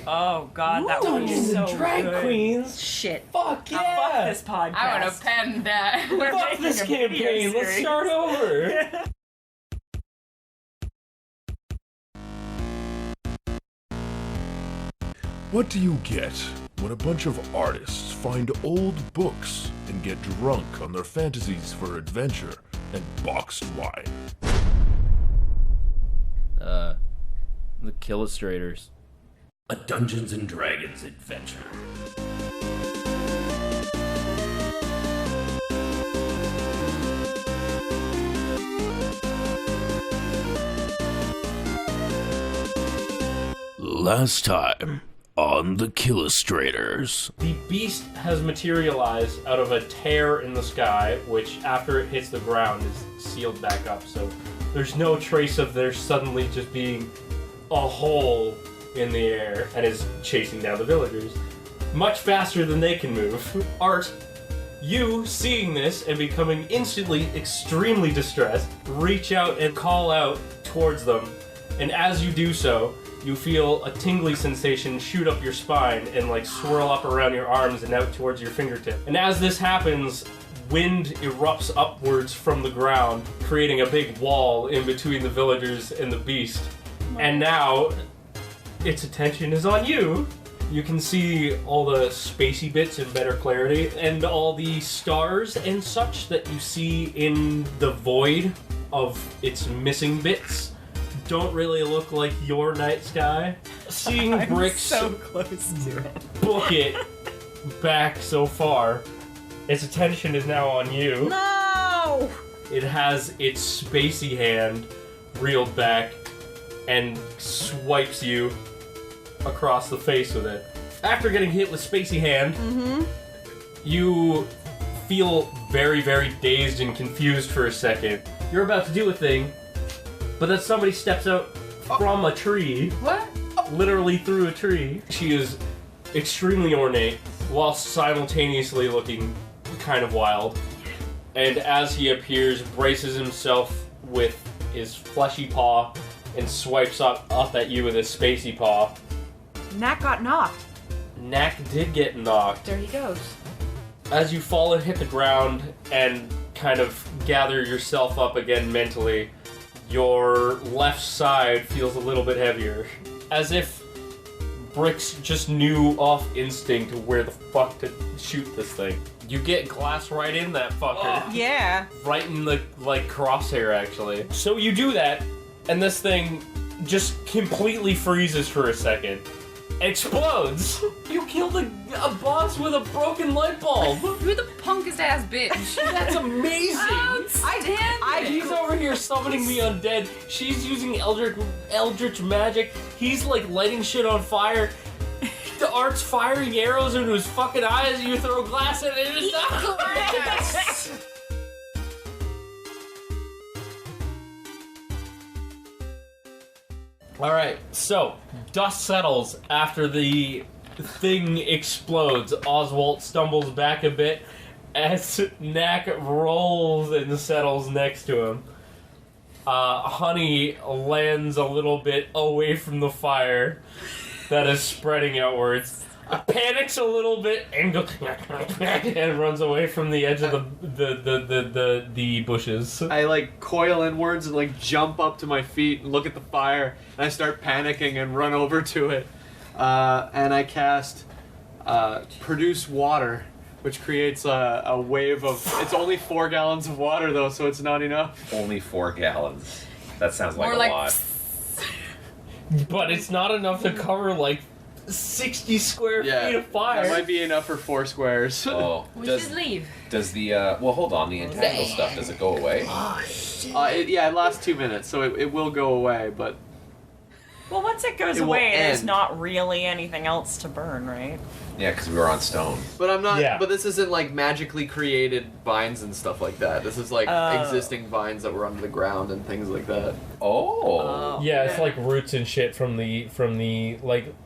Oh god, that would be so Drag good. Queens. Shit. Fuck yeah. Fuck this podcast. I would have penned that. We're Fuck making this a video campaign. Let's series. start over. What do you get when a bunch of artists find old books and get drunk on their fantasies for adventure and boxed wine? The Killustrators. A Dungeons and Dragons adventure. Last time on the Killustrators. The beast has materialized out of a tear in the sky, which after it hits the ground is sealed back up, so there's no trace of there suddenly just being a hole in the air and is chasing down the villagers. Much faster than they can move. Art, you seeing this and becoming instantly extremely distressed, reach out and call out towards them, and as you do so, you feel a tingly sensation shoot up your spine and like swirl up around your arms and out towards your fingertip. And as this happens, wind erupts upwards from the ground, creating a big wall in between the villagers and the beast. And now, its attention is on you. You can see all the spacey bits in better clarity, and all the stars and such that you see in the void of its missing bits don't really look like your night sky. Seeing I'm Brix so close to it. book it back so far, its attention is now on you. No! It has its spacey hand reeled back and swipes you across the face with it. After getting hit with spacey hand, you feel very, very dazed and confused for a second. You're about to do a thing, but then somebody steps out from a tree. What? Literally through a tree. She is extremely ornate, while simultaneously looking kind of wild. And as he appears, braces himself with his fleshy paw and swipes up at you with his spacey paw. Knack got knocked. Knack did get knocked. There he goes. As you fall and hit the ground and kind of gather yourself up again mentally, your left side feels a little bit heavier. As if Brix just knew off instinct where the fuck to shoot this thing. You get glass right in that fucker. Yeah. Right in the, crosshair, actually. So you do that, and this thing just completely freezes for a second. Explodes! You killed a boss with a broken light bulb! You're the punkest ass bitch. That's amazing! He's over here summoning the undead. She's using eldritch magic. He's lighting shit on fire. The Art's firing arrows into his fucking eyes. You throw glass at it and it's not. Alright, so dust settles after the thing explodes. Oswalt stumbles back a bit as Knack rolls and settles next to him. Honey lands a little bit away from the fire that is spreading outwards. Panics a little bit and goes and runs away from the edge of the bushes. I coil inwards and jump up to my feet and look at the fire, and I start panicking and run over to it. And I cast Produce Water, which creates a wave of... It's only 4 gallons of water, though, so it's not enough. Only 4 gallons. That sounds like More a like lot. But it's not enough to cover 60 square feet of fire. That might be enough for 4 squares. Oh, We should leave. Does the well, hold on. The entangle stuff, does it go away? It lasts 2 minutes, so it will go away, but... Well, once it goes It will away, there's end. not really anything else to burn, right? Yeah, because we were on stone. But I'm not. Yeah. But this isn't magically created vines and stuff like that. This is existing vines that were under the ground and things like that. Oh. Yeah, it's roots and shit from the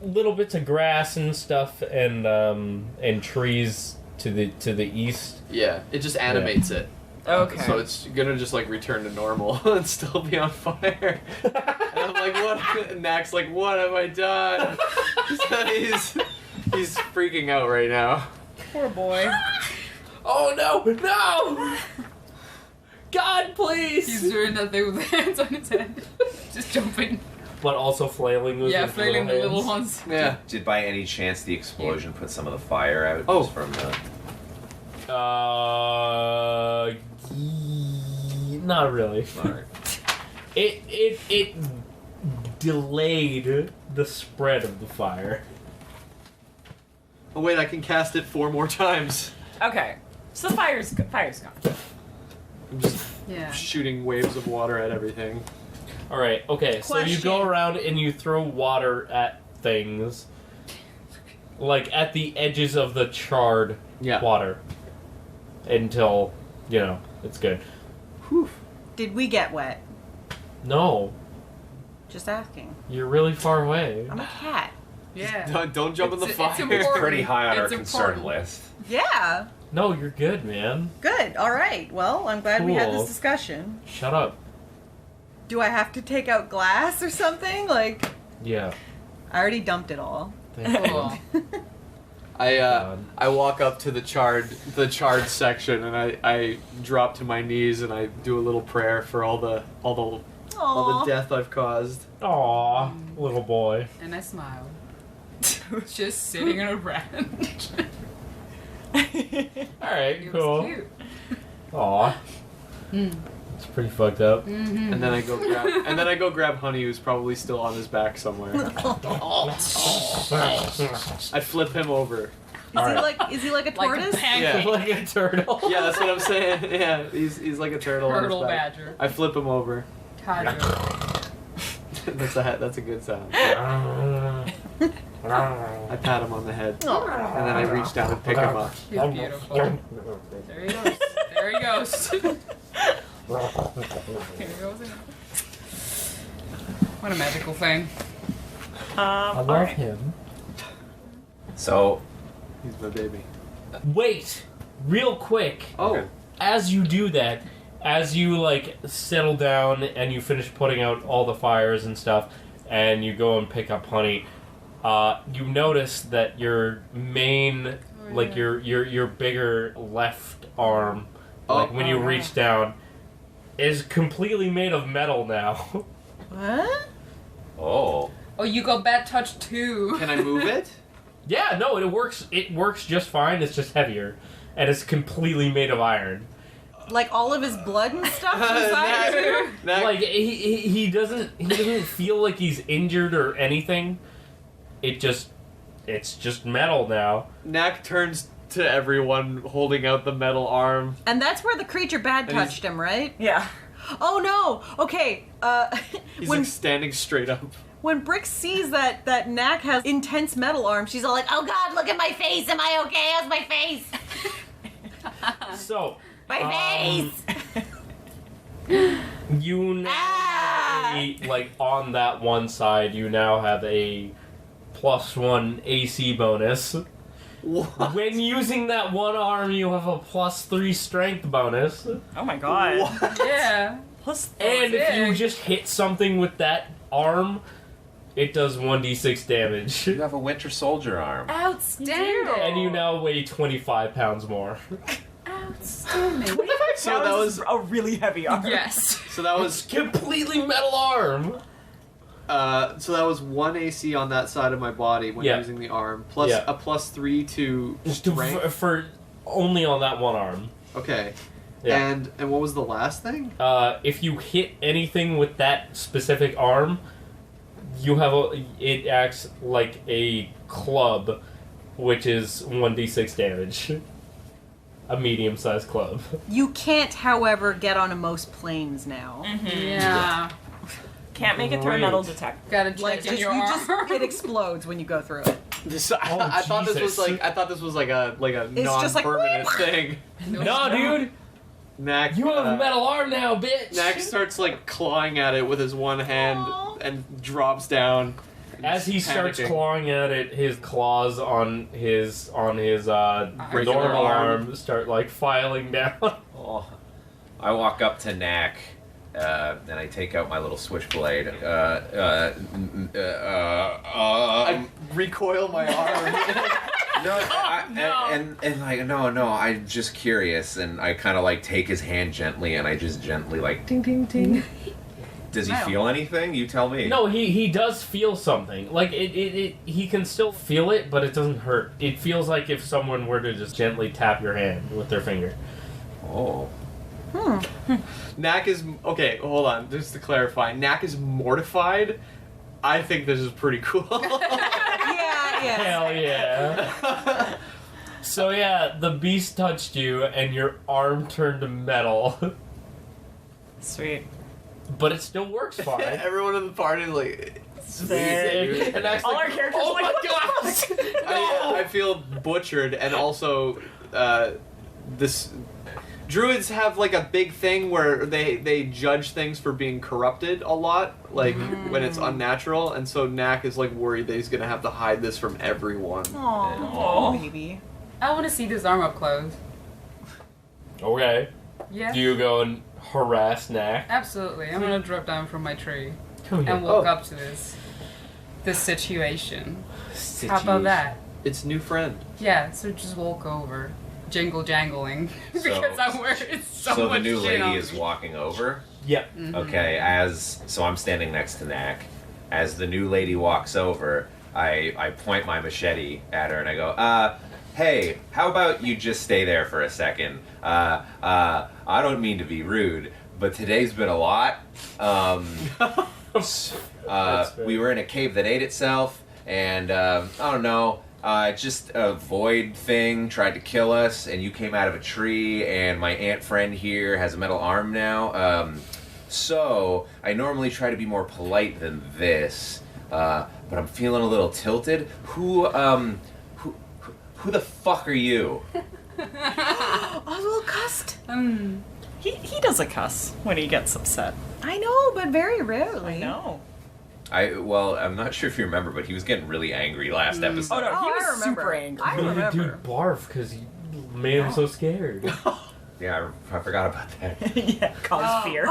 little bits of grass and stuff and trees to the east. Yeah, it just animates it. Okay. So it's gonna just return to normal and still be on fire. I'm like, what? And Knack's like, what have I done? He's freaking out right now. Poor boy. Oh no! No! God, please! He's doing that thing with hands on his head. Just jumping. But also flailing with Yeah, his flailing the little hands. ones. Yeah. Did by any chance the explosion put some of the fire out Oh. just from the... Not really. Alright. It delayed the spread of the fire. Oh wait, I can cast it 4 more times. Okay. So fire's gone. I'm just Yeah. shooting waves of water at everything. All right. Okay. So you go Question. around and you throw water at things, like at the edges of the charred Yeah. water, until it's good. Whew. Did we get wet? No, Just asking. you're really far away. I'm a cat. Yeah. Don't jump in the It's fire. important. Pretty high on our It's concern important. list. Yeah. No, you're good, man. Good. All right. Well, I'm glad we had Cool. this discussion. Shut up. Do I have to take out glass or something? Like, Yeah. I already dumped it all. Thank you. Cool. I walk up to the charred section and I drop to my knees and I do a little prayer for all the Aw. death I've caused. Aw, little boy. And I smiled. Just sitting around. All right, It cool. was cute. Aw. It's pretty fucked up. Mm-hmm. And then I go grab Honey, who's probably still on his back somewhere. I flip him over. Is he like a Like a tortoise? pancake. Yeah. Like a turtle. Yeah, that's what I'm saying. Yeah, he's like a turtle. Turtle on his back. badger. I flip him over. Cadger. That's a good sound. I pat him on the head, and then I reach down and pick him up. He's beautiful. There he goes. There he goes. Here he goes. What a magical thing. I love Alright. him. So, He's my baby. Wait, real quick. Oh, As you do that, as you settle down and you finish putting out all the fires and stuff, and you go and pick up Honey, you notice that your main, your bigger left arm, when you reach down, is completely made of metal now. What? oh. Oh, you got bad touch too. can I move it? Yeah, no, it works. It works just fine. It's just heavier, and it's completely made of iron. Like all of his blood and stuff inside too? Knack, Like he doesn't feel like he's injured or anything. It's just metal now. Knack turns to everyone holding out the metal arm. And that's where the creature bad And he's- touched him, right? Yeah. Oh no! Okay, He's when standing straight up. when Brix sees that Knack has intense metal arms, she's all like, "Oh God, look at my face! Am I okay? How's my face? So My face!" you now Ah! on that one side, you now have a +1 AC bonus. What? When using that one arm, you have a +3 strength bonus. Oh my god. What? Yeah. Plus And if you Sick. just hit something with that arm, it does 1d6 damage. You have a Winter Soldier arm. Outstanding. And you now weigh 25 pounds more. Outstanding. So that was a really heavy arm. Yes. so that was Completely metal arm! so that was 1 AC on that side of my body when Yeah. using the arm, plus Yeah. a +3 to strength. For only on that one arm. Okay. Yeah. And what was the last thing? If you hit anything with that specific arm, you have it acts like a club, which is 1d6 damage. A medium-sized club. You can't, however, get on most planes now. Yeah. Can't make it through a Great. metal detector. Gotta check Like, in just, your you arm. just it explodes when you go through it. I thought this was Jesus. I thought this was like a It's just like, non-permanent thing. No, dude! Knack, You have a metal arm now, bitch! Knack starts clawing at it with his one hand Aw. and drops down. As he starts panicking. clawing at it, his claws on his Regular normal arm. arm start filing down. Oh. I walk up to Knack and I take out my little switchblade. I recoil my arm. And like, no, I'm just curious, and I kind of like take his hand gently, and I just gently like, ting, ting, ting. Does he feel anything? You tell me. No, he does feel something. Like, he can still feel it, but it doesn't hurt. It feels like if someone were to just gently tap your hand with their finger. Oh. Knack is... Okay, hold on. Just to clarify. Knack is mortified. I think this is pretty cool. Yeah. Hell yeah. So yeah, the beast touched you, and your arm turned to metal. Sweet. But it still works fine. Everyone in the party is like... And that's All like, our characters oh are like, my what god! the fuck? I feel butchered, and also this druids have like a big thing where they judge things for being corrupted a lot, like when it's unnatural, and so Knack is like worried that he's gonna have to hide this from everyone. Aww, baby. I want to see this arm up close. Okay. Yeah. Do you go and harass Knack? Absolutely. I'm gonna drop down from my tree Come here. and walk up to this situation. How about that? It's new friend. Yeah. So just walk over, jingle jangling, because I'm wearing so So the much new shit lady on is me. walking over. Yep. Okay, so I'm standing next to Knack. As the new lady walks over, I point my machete at her and I go, hey, how about you just stay there for a second? I don't mean to be rude, but today's been a lot. We were in a cave that ate itself, and I don't know, just a void thing tried to kill us, and you came out of a tree, and my ant friend here has a metal arm now. So I normally try to be more polite than this, but I'm feeling a little tilted. Who the fuck are you? Oswald cussed. He doesn't cuss when he gets upset. I know, but very rarely. No. I'm not sure if you remember, but he was getting really angry last episode. Oh no, he Oh, I was remember. super angry. I remember. Dude, barf, because you made him so scared. Yeah, I forgot about that. Yeah, cause fear.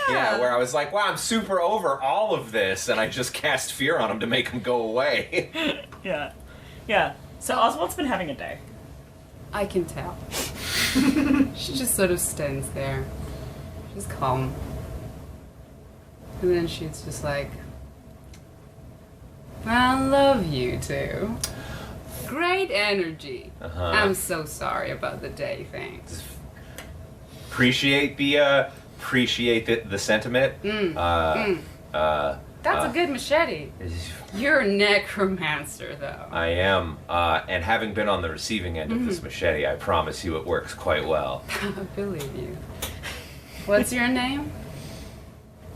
yeah. Where I was like, wow, I'm super over all of this, and I just cast fear on him to make him go away. Yeah. So Oswald's been having a day. I can tell. She just sort of stands there. She's calm. And then she's just like, I love you two. Great energy. I'm so sorry about the day thing. Appreciate the sentiment. That's a good machete. You're a necromancer, though. I am, and having been on the receiving end of this machete, I promise you it works quite well. I believe you. What's your name?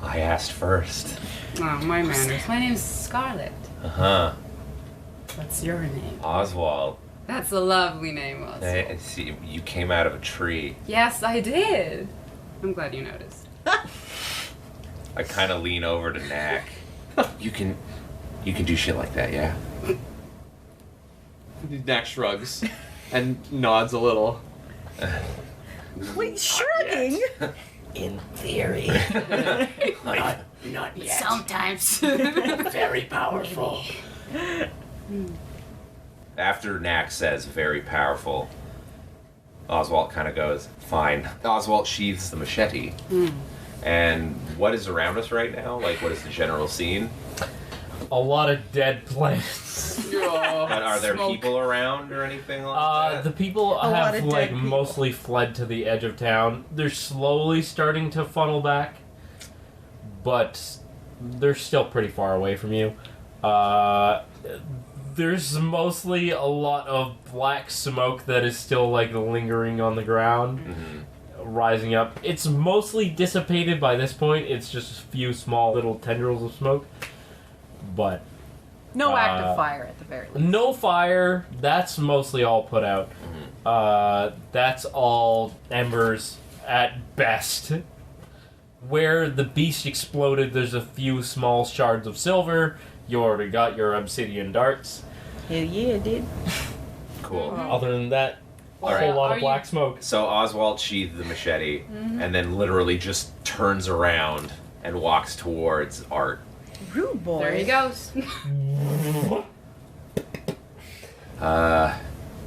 I asked first. Oh, my manners. My name's Scarlet. Uh-huh. What's your name? Oswalt. That's a lovely name, also. I see, you came out of a tree. Yes, I did. I'm glad you noticed. I kind of lean over to Knack. You can do shit like that, yeah? Knack shrugs and nods a little. Wait, shrugging? In theory. not yet. Sometimes. Very powerful. After Knack says very powerful, Oswalt kind of goes, fine. Oswalt sheathes the machete. And what is around us right now? Like, what is the general scene? A lot of dead plants. But are there Smoke. people around or anything like that? The people lot have of like dead people. mostly fled to the edge of town. They're slowly starting to funnel back, but they're still pretty far away from you. There's mostly a lot of black smoke that is still like lingering on the ground, rising up. It's mostly dissipated by this point. It's just a few small little tendrils of smoke, but No active fire at the very least. no fire. That's mostly all put out. That's all embers at best. Where the beast exploded, there's a few small shards of silver. You already got your obsidian darts. Hell yeah, dude. Cool. Other than that, a whole lot of black smoke. So Oswalt sheathed the machete and then literally just turns around and walks towards Art. Rude boy. There he goes.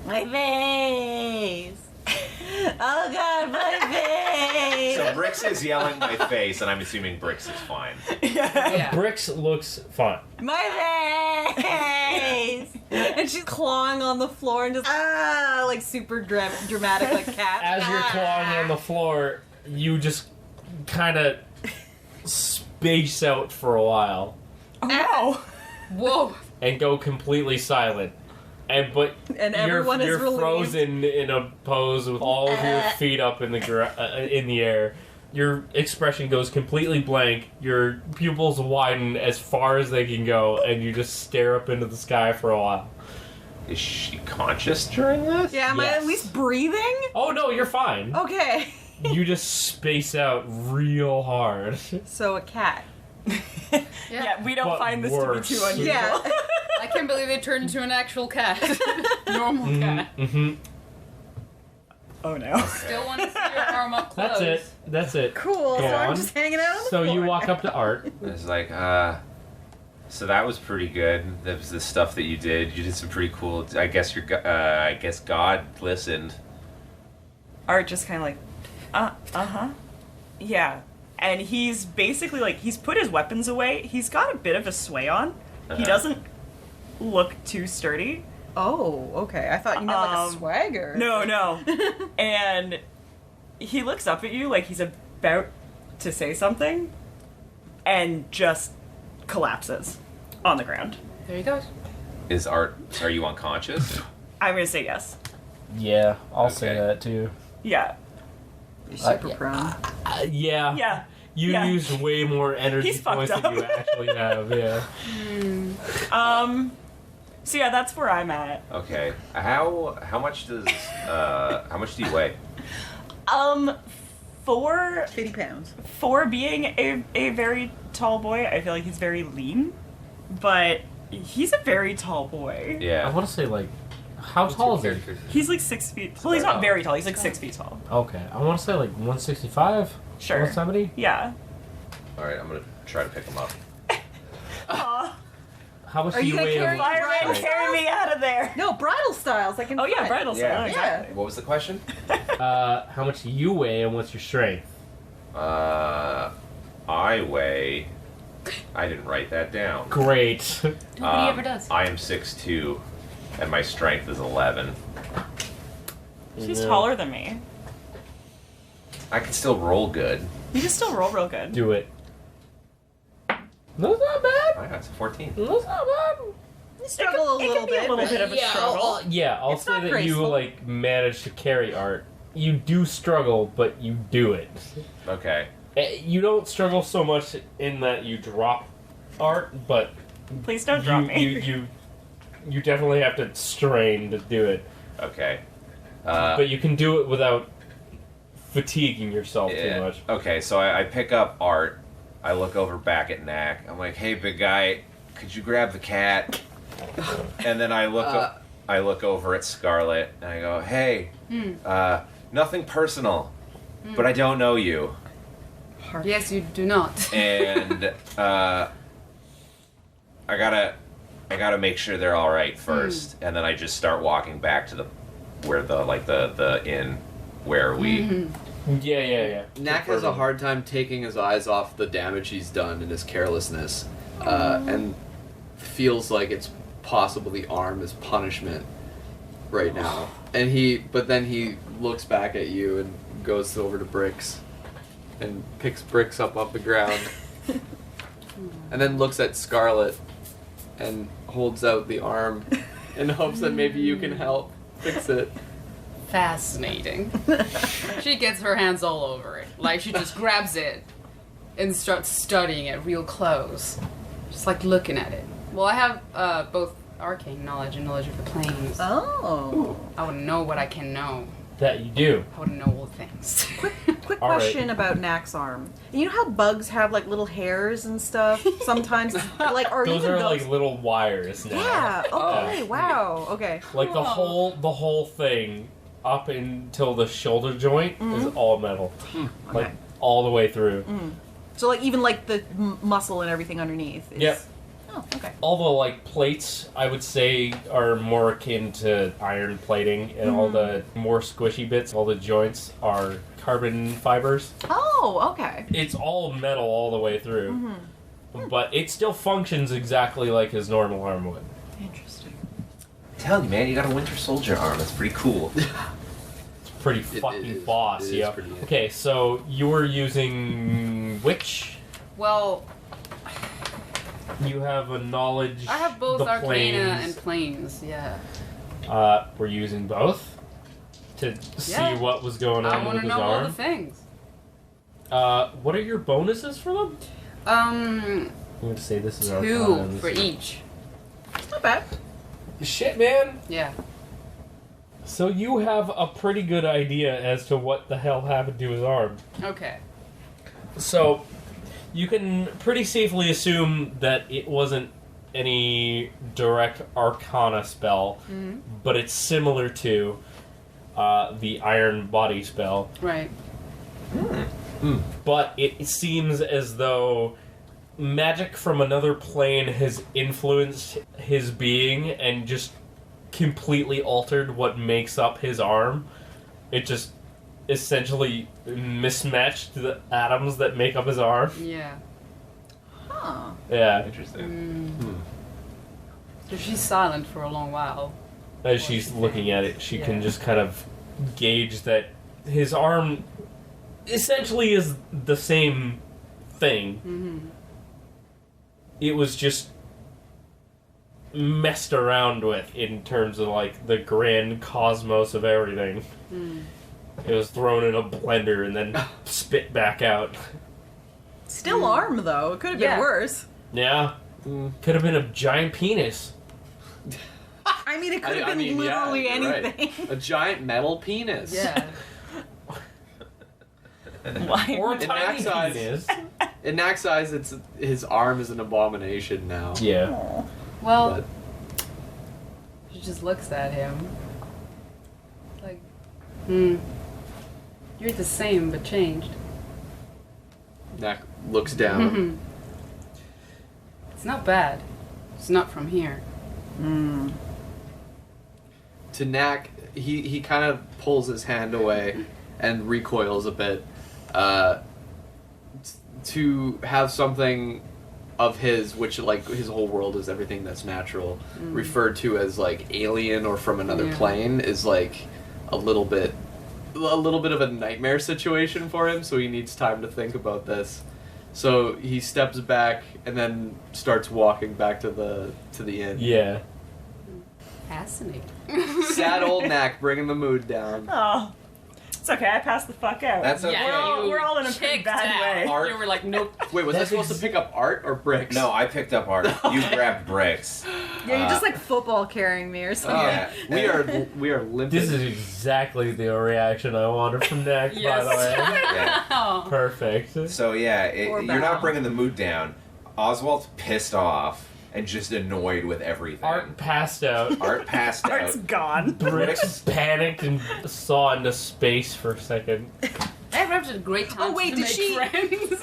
My face. Oh God, my face. So Brix is yelling my face, and I'm assuming Brix is fine. Yeah. Brix looks fine. My face. And she's clawing on the floor and just like super dramatic, like cat. As you're clawing on the floor, you just kind of space out for a while Oh no! Whoa. and go completely silent. But And everyone is you're relieved. frozen in a pose with all of your feet up in the air. Your expression goes completely blank. Your pupils widen as far as they can go, and you just stare up into the sky for a while. Is she conscious during this? Yeah, am I Yes. at least breathing? Oh no, you're fine. Okay. You just space out real hard. So a cat. Yeah, we don't But find this worse. to be too unusual. Yeah. I can't believe they turned into an actual cat. Normal cat. Mm-hmm. Oh no. Still want to see your arm up close. That's it. That's it. Cool. Go So on. I'm just hanging out on the So you floor. walk up to Art. It's like, so that was pretty good. That was the stuff that you did. You did some pretty cool. I guess I guess God listened. Art just kind of like, uh-huh. Yeah. And he's basically like, he's put his weapons away. He's got a bit of a sway on. He doesn't look too sturdy. Oh, okay. I thought you meant like a swagger. No. And he looks up at you like he's about to say something and just collapses on the ground. There he goes. Is Art? Are you unconscious? I'm gonna say yes. Yeah, I'll say say that too. Yeah. You're super prone. Yeah. Yeah. You Yeah. use way more energy He's fucked points than up. you actually have. Yeah. So yeah, that's where I'm at. Okay. How much does how much do you weigh? For 50 pounds. being a very tall boy, I feel like he's very lean, but he's a very tall boy. I Yeah. want to say like, how tall is he? He's like 6 feet. Well, he's not very tall. He's like 6 feet tall. Okay, I want to say like 165. Sure. 170. Yeah. All right. I'm gonna try to pick him up. How much Are do you you gonna weigh? carry- Fireman, Bridal carry me out of there. No, bridal styles. I can. Oh yeah, fight. bridal style. Yeah. Exactly. What was the question? How much do you weigh and what's your strength? I weigh. I didn't write that down. Great. Nobody ever does. I am 6'2", and my strength is 11. She's Yeah. taller than me. I can still roll good. You can still roll real good. Do it. That's not bad. I got 14. That's not bad. You struggle a It little can be a bit. little but- bit of a struggle. I'll It's say not that graceful. you like manage to carry Art. You do struggle, but you do it. Okay. You don't struggle so much in that you drop Art, but Please don't drop me. you definitely have to strain to do it. Okay. But you can do it without fatiguing yourself too much. Okay, so I pick up Art. I look over back at Knack. I'm like, "Hey, big guy, could you grab the cat?" And then I look over at Scarlet and I go, "Hey, nothing personal, but I don't know you." Yes, you do not. And I gotta make sure they're all right first, and then I just start walking back to the inn where we. Yeah. Knack has a hard time taking his eyes off the damage he's done in his carelessness, and feels like it's possible the arm is punishment right now. But then he looks back at you and goes over to Brix and picks Brix up off the ground, and then looks at Scarlet and holds out the arm in hopes that maybe you can help fix it. Fascinating. She gets her hands all over it. Like, she just grabs it and starts studying it real close. Just, like, looking at it. Well, I have both arcane knowledge and knowledge of the planes. Oh. I would know what I can know. That you do. I would know all things. Quick All right. question about Knack's arm. You know how bugs have like little hairs and stuff? Sometimes, like, or Those even are those. like little wires now. Yeah. Okay. Wow. Okay. Like the whole thing up until the shoulder joint is all metal. Like, Okay. all the way through. So like even like the muscle and everything underneath. Is... Yep. Oh, okay. All the, like, plates, I would say, are more akin to iron plating, and all the more squishy bits, all the joints, are carbon fibers. Oh, okay. It's all metal all the way through. But it still functions exactly like his normal arm would. Interesting. Tell you, man, you got a Winter Soldier arm. That's pretty cool. Pretty fucking boss, it is yeah. pretty good. Okay, so you were using which? Well, You have a knowledge. I have both the Arcana planes. and Planes, yeah. We're using both to see Yeah. what was going I on want with to his know all the arm. things. What are your bonuses for them? I'm going to say this is Arcana. 2 and this for is- each. Not bad. Shit, man. Yeah. So you have a pretty good idea as to what the hell happened to his arm. Okay. So you can pretty safely assume that it wasn't any direct Arcana spell, but it's similar to the Iron Body spell. Right. But it seems as though magic from another plane has influenced his being and just completely altered what makes up his arm. It just essentially mismatched the atoms that make up his arm. Yeah. Huh. Yeah. Interesting. So she's silent for a long while. As she's looking at it, she can Yeah. just kind of gauge that his arm essentially is the same thing. It was just messed around with in terms of like the grand cosmos of everything. It was thrown in a blender and then spit back out. Still arm though. It could have been Yeah. worse. Yeah. Could have been a giant penis. I mean, it could have been literally you're right. anything. A giant metal penis. Yeah. Why? Or a In tiny Knack's eyes- penis. In Knack's eyes, it's his arm is an abomination now. Yeah. Well, she just looks at him. Like, you're the same, but changed. Knack looks down. It's not bad. It's not from here. To Knack, he kind of pulls his hand away and recoils a bit. To have something of his, which like his whole world is everything that's natural, referred to as like alien or from another Yeah. plane, is like a little bit of a nightmare situation for him. So he needs time to think about this. So he steps back and then starts walking back to the inn. Yeah. Fascinating. Sad old Knack bringing the mood down. Oh, it's okay. I passed the fuck out. That's okay. Yeah, We're all in a pretty checked bad out. way. Art- You were like, nope. Wait, was I That's supposed to pick up art or bricks? No, I picked up art. You grabbed Brix. Yeah, you're just like football carrying me or something. Yeah. We are limping. This is exactly the reaction I wanted from Knack, by the way. Yeah. Oh. Perfect. So yeah, Or you're not bow. bringing the mood down. Oswald's pissed off and just annoyed with everything. Art passed out. Art passed Art's out. gone. Brix panicked and saw into space for a second. I have a great time. Oh, wait, to did make she- friends.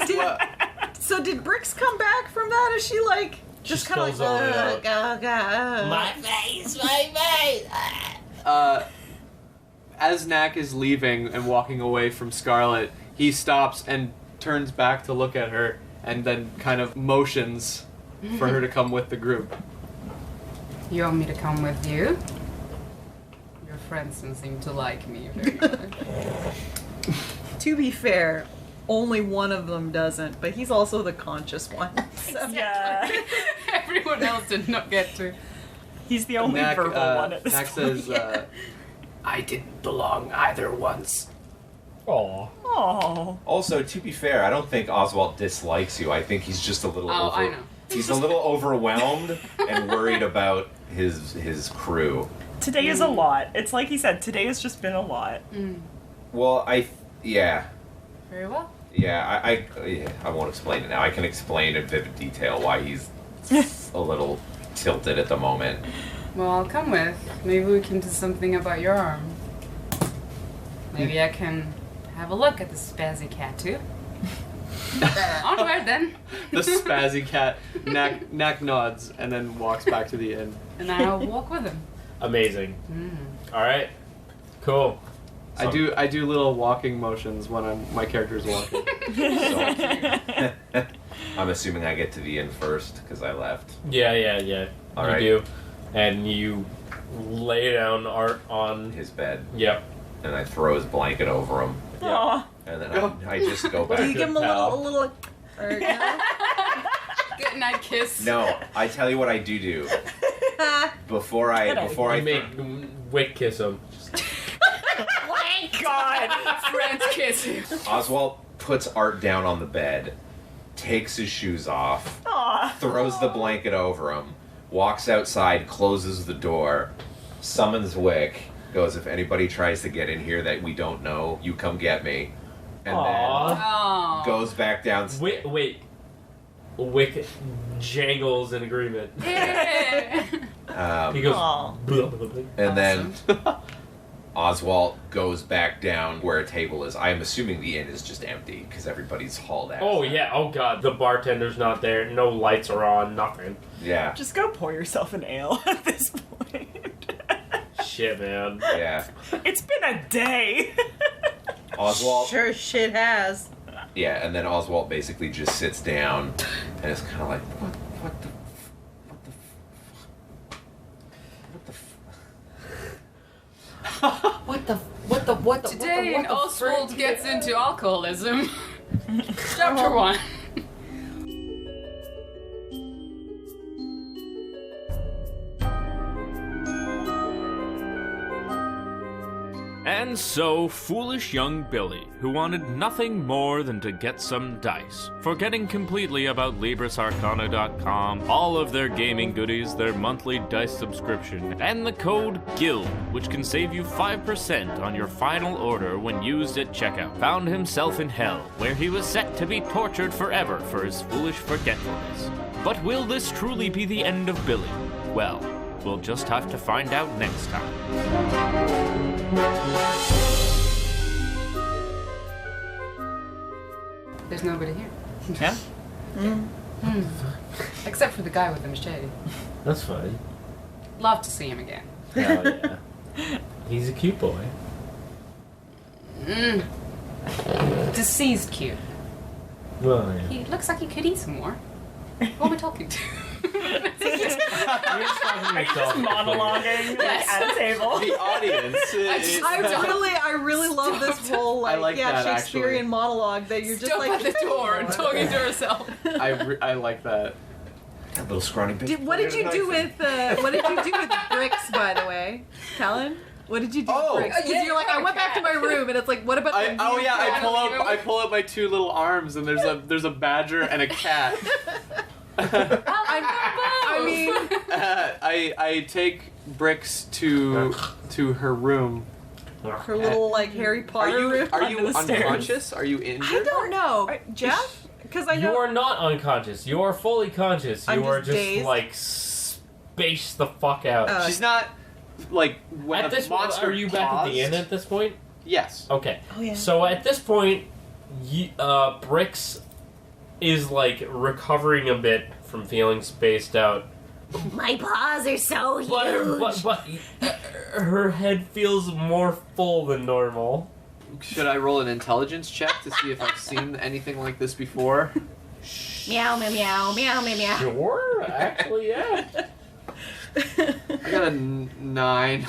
So did Brix come back from that? Is she like just kind of spills all the way like My face, my face. As Knack is leaving and walking away from Scarlet, he stops and turns back to look at her and then kind of motions for her to come with the group. You want me to come with you? Your friends don't seem to like me very much. To be fair, only one of them doesn't, but he's also the conscious one. So. Yeah. Everyone else did not get to. He's the only Knack, verbal one at this Knack point. says, I didn't belong either once. Aw. Oh. Also, to be fair, I don't think Oswald dislikes you. I think he's just a little Oh, I know. He's a little overwhelmed and worried about his crew. Today is a lot. It's like he said, today has just been a lot. Well, yeah. Very well. Yeah, I won't explain it now. I can explain in vivid detail why he's a little tilted at the moment. Well, I'll come with. Maybe we can do something about your arm. Maybe I can have a look at the spazzy cat too. Onward then. The spazzy cat. Knack nods and then walks back to the inn. And I'll walk with him. Amazing. All right. Cool. I do little walking motions when my character's walking. So, I'm assuming I get to the inn first because I left. Yeah. All you right. do. And you lay down Art on... His bed, Yep. and I throw his blanket over him, Aw. and then I just go Do you back. give him a pal. little, or, no? Good night kiss. No, I tell you what I do. Before I You make Wick kiss him. God. French kiss. Oswalt puts Art down on the bed, takes his shoes off, Aw. throws the blanket over him, walks outside, closes the door, summons Wick, goes, if anybody tries to get in here that we don't know, you come get me. And Oh. then goes back downstairs. Wait. Wick jangles in agreement. Yeah. He goes... Aw. "Blah, blah, blah." And then Oswalt goes back down where a table is. I am assuming the inn is just empty because everybody's hauled out. Oh, yeah. Oh, God. The bartender's not there. No lights are on. Nothing. Yeah. Just go pour yourself an ale at this point. Shit, man. Yeah. It's been a day. Oswalt. Sure shit has. Yeah, and then Oswalt basically just sits down and it's kind of like, Today in Oswald gets into alcoholism. Chapter 1. And so, foolish young Billy, who wanted nothing more than to get some dice, forgetting completely about LibrisArcana.com, all of their gaming goodies, their monthly dice subscription, and the code GUILD, which can save you 5% on your final order when used at checkout, found himself in hell, where he was set to be tortured forever for his foolish forgetfulness. But will this truly be the end of Billy? Well, we'll just have to find out next time. There's nobody here. Yeah. Except for the guy with the machete. That's fine. Love to see him again. Hell yeah. He's a cute boy. Deceased cute. Well, yeah. He looks like he could eat some more. Who am I talking to? Monologuing like, at a table. The audience. I really love this whole I like that, Shakespearean actually. monologue that you're just Stop like at the door and talking to herself. I like that. that little scrawny bitch. What did you do with Brix, by the way, Kellan? What did you do with Brix? Because yeah, you're like, I went back to my room, and it's like, what about the I pull up my two little arms, and there's a badger and a cat. I mean, I take Brix to her room. her little like Harry Potter room. Are you Under the stairs. unconscious? Are you I injured? don't know, Jeph, because I know You are not unconscious. You are fully conscious. I'm You are just just dazed. like spaced the fuck out. She's not like when At a this point, monster are you back at the inn paused- at this point? Yes. Okay. Oh, yeah. So at this point, Brix is like recovering a bit from feeling spaced out. My paws are so huge. But her head feels more full than normal. Should I roll an intelligence check to see if I've seen anything like this before? Meow, meow, meow, meow, meow, meow. Sure, actually, yeah. I got a 9.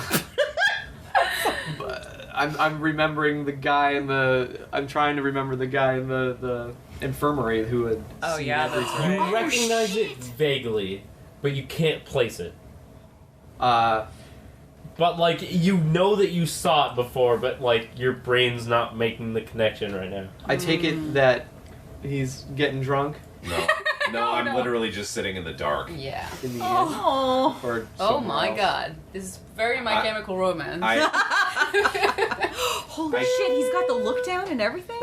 But I'm remembering the guy in the. I'm trying to remember the guy in the infirmary who had. Oh, seen yeah, that's everything. right. You recognize it vaguely, but you can't place it. But like you know that you saw it before, but like your brain's not making the connection right now. I take it that he's getting drunk No, I'm literally just sitting in the dark. Yeah. in the Oh. inn. Or Oh somewhere my else. god. This is very My Chemical Romance. Holy shit, he's got the look down and everything.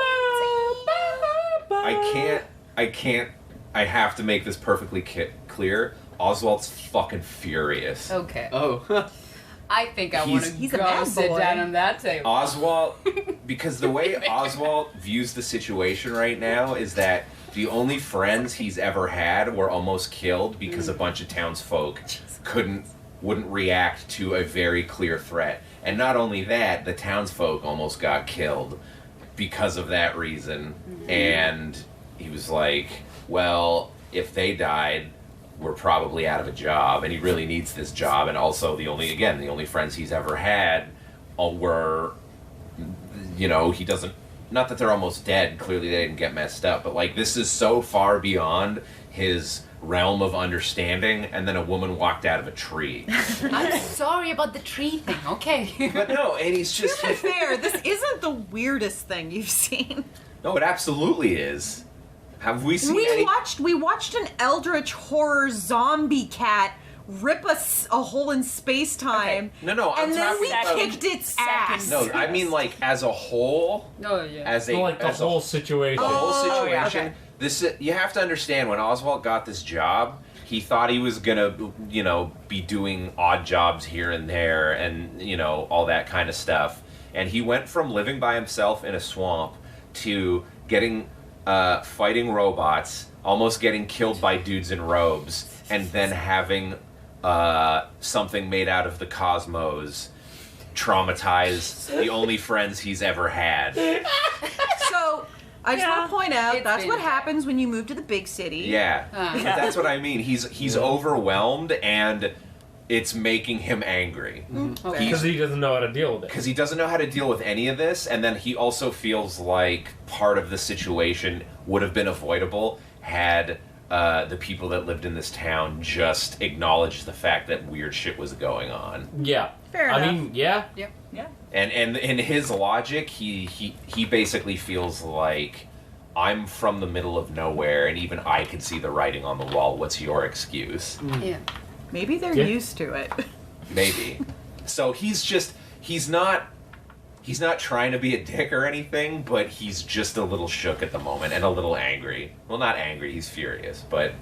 I have to make this perfectly clear. Oswald's fucking furious. Okay. Oh. I think I want to He's a go man sit boy. down on that table. Oswalt, because the way Oswalt views the situation right now is that the only friends he's ever had were almost killed because a bunch of townsfolk wouldn't react to a very clear threat. And not only that, the townsfolk almost got killed because of that reason. And he was like, well, if they died, we're probably out of a job, and he really needs this job. And also the only friends he's ever had were, he doesn't, not that they're almost dead, clearly they didn't get messed up, but like this is so far beyond his realm of understanding, and then a woman walked out of a tree. I'm sorry about the tree thing, okay. But no, and he's just... To be fair, this isn't the weirdest thing you've seen. No, it absolutely is. Have we seen We watched an eldritch horror zombie cat rip a hole in space-time. Okay. No, I'm and then talking we about... kicked its ass. No, I mean like as a whole. Oh, yeah. As a, So, like, the as whole a, situation. The whole Oh, situation. okay. This you have to understand, when Oswalt got this job, he thought he was gonna, be doing odd jobs here and there, and all that kind of stuff. And he went from living by himself in a swamp to getting fighting robots, almost getting killed by dudes in robes, and then having something made out of the cosmos traumatize the only friends he's ever had. So, I just want to point out, It's that's been what bad. happens when you move to the big city. Yeah, but that's what I mean. He's overwhelmed, and it's making him angry. Okay. Because he doesn't know how to deal with it. Because he doesn't know how to deal with any of this, and then he also feels like part of the situation would have been avoidable had the people that lived in this town just acknowledged the fact that weird shit was going on. Yeah. Fair I enough. mean, yeah. Yep. Yeah. And in his logic, he basically feels like, I'm from the middle of nowhere, and even I can see the writing on the wall. What's your excuse? Yeah. Maybe they're Yeah. used to it. Maybe. So he's not trying to be a dick or anything, but he's just a little shook at the moment and a little angry. Well, not angry, he's furious, but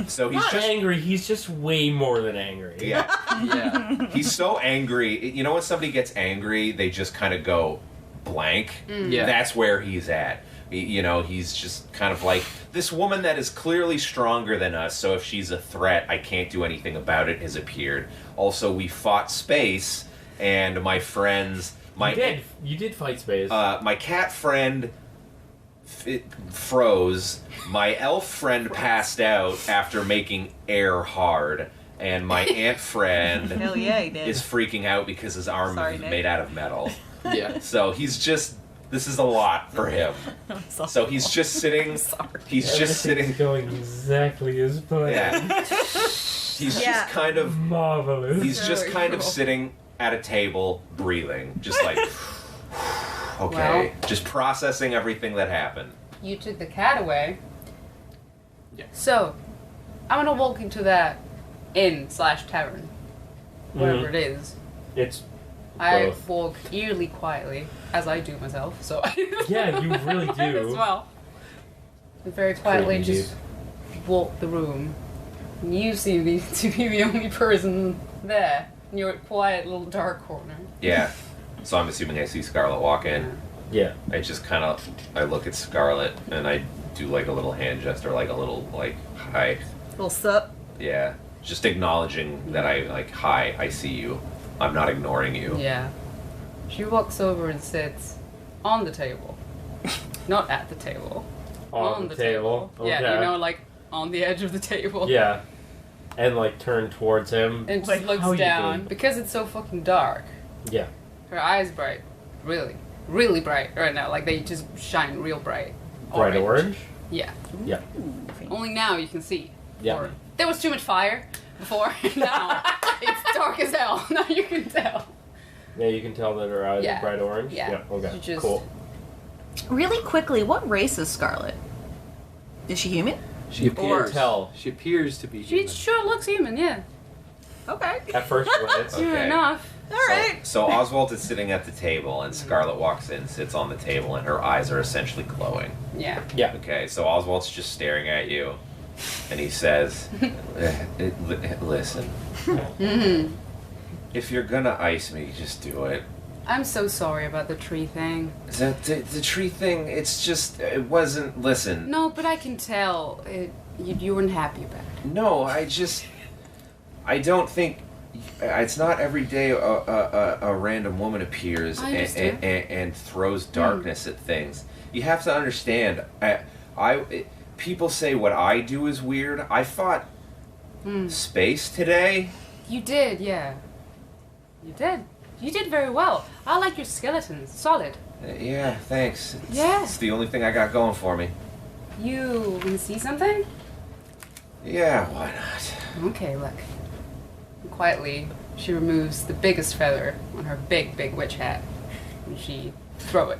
so he's Not just angry, he's just way more than angry. yeah. Yeah. He's so angry. You know when somebody gets angry, they just kind of go blank? Yeah. That's where he's at. He's just kind of like, this woman that is clearly stronger than us, so if she's a threat, I can't do anything about it, has appeared. Also, we fought space, and my friends... You did fight space. My cat friend froze. My elf friend passed out after making air hard. And my ant friend Hell yeah, he did. is freaking out because his arm Sorry, is Nick. made out of metal. Yeah. So he's just... This is a lot for him. So he's just sitting... He's just sitting... Everything's going exactly as planned. Yeah. He's Yeah. just kind of... Marvelous. He's just kind of sitting at a table, breathing. Just like... Okay. Just processing everything that happened. You took the cat away. Yeah. So, I'm gonna walk into that inn/tavern. Whatever it is. It's I both. walk eerily quietly, as I do myself, so Yeah, you really do. as well. And very quietly Creepy, just walk the room. And you seem to be the only person there. In your quiet little dark corner. Yeah. So I'm assuming I see Scarlet walk in. Yeah. I just kind of... I look at Scarlet, and I do like a little hand gesture, like a little, like, hi. Little sup. Yeah. Just acknowledging that I, like, hi, I see you. I'm not ignoring you. Yeah. She walks over and sits on the table. Not at the table. On the table. Yeah, Okay. like on the edge of the table. Yeah. And like turn towards him. And Like, just looks how you down. doing? Because it's so fucking dark. Yeah. Her eyes bright. Really. Really bright right now. Like they just shine real bright. Bright orange? Yeah. Yeah. Only now you can see. Yeah. Or- there was too much fire before. Now it's dark as hell. Now you can tell. Yeah, you can tell that her eyes Yeah. are bright orange. Yeah. Okay. She just- Cool. Really quickly, what race is Scarlet? Is she human? She You can't tell. She appears to be She human. sure looks human, yeah. Okay. At first glance. Okay. Sure enough. Alright. So Oswalt is sitting at the table, and Scarlet walks in, sits on the table, and her eyes are essentially glowing. Yeah. Yeah. Okay, so Oswald's just staring at you, and he says, "Listen, if you're gonna ice me, just do it. I'm so sorry about the tree thing. The tree thing, it's just, it wasn't, listen. No, but I can tell you weren't happy about it. No, I don't think, it's not every day a random woman appears and throws darkness at things. You have to understand, people say what I do is weird. I fought space today. You did, yeah. You did. You did very well. I like your skeletons. Solid. Yeah, thanks. Yeah. It's the only thing I got going for me. You want to see something? Yeah, why not? Okay, look. Quietly, she removes the biggest feather on her big witch hat. And she throw it.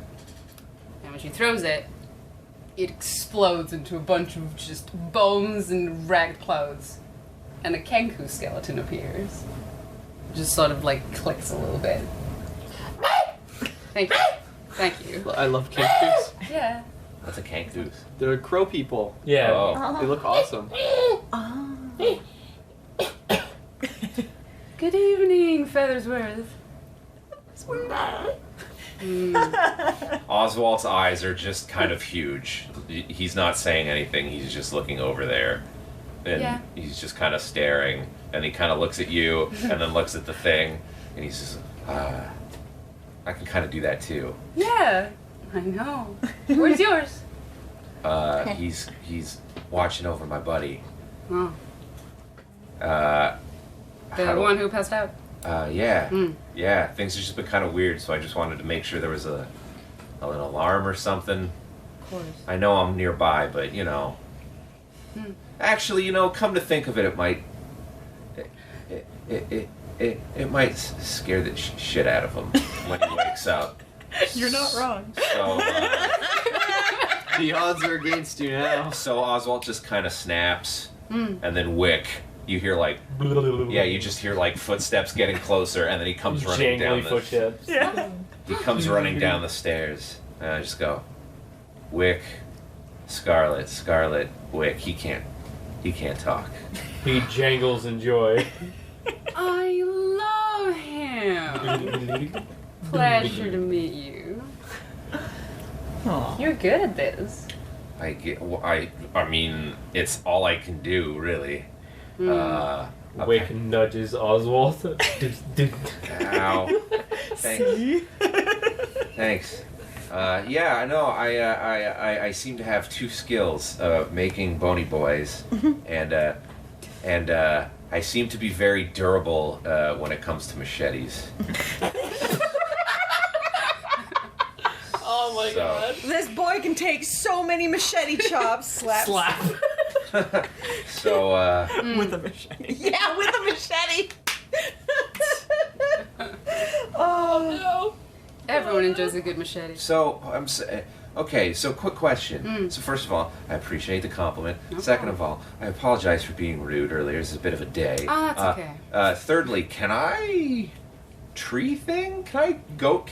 And when she throws it, it explodes into a bunch of just bones and ragged clothes. And a Kenku skeleton appears. Just sort of like clicks a little bit. Thank you. Thank you. I love kangaroos. Yeah. What's a kangaroo? They're crow people. Yeah. Oh. They look awesome. Good evening, Feathersworth. Oswalt's eyes are just kind of huge. He's not saying anything, he's just looking over there. And he's just kind of staring. And he kind of looks at you, and then looks at the thing, and he's just, I can kind of do that too. Yeah, I know. Where's yours? He's watching over my buddy. Oh, The the one who passed out. Yeah. Yeah, things have just been kind of weird, so I just wanted to make sure there was an alarm or something. Of course. I know I'm nearby, but, you know. Actually, you know, come to think of it, it might... It might scare the shit out of him when he wakes up. You're not wrong. So, The odds are against you now. so Oswalt just kind of snaps, and then Wick, you hear like... Yeah, you just hear like footsteps getting closer, and then he comes running down Jangly the... footsteps. Yeah. He comes running down the stairs, and I just go, Wick, Scarlet, Wick. He can't talk. He jangles in joy. I love him. Pleasure to meet you. Aw. You're good at this. I mean, it's all I can do, really. Wick nudges Oswald. Ow. Thanks. Thanks. Yeah, I know. I seem to have two skills: making bony boys, and I seem to be very durable when it comes to machetes. Oh my god. This boy can take so many machete chops. Slap. So, With a machete. Yeah, with a machete. Oh no. Everyone enjoys a good machete. so okay. So, quick question. So, first of all, I appreciate the compliment. Second of all, I apologize for being rude earlier. It's a bit of a day. Ah, that's okay. Thirdly, can I tree thing? Can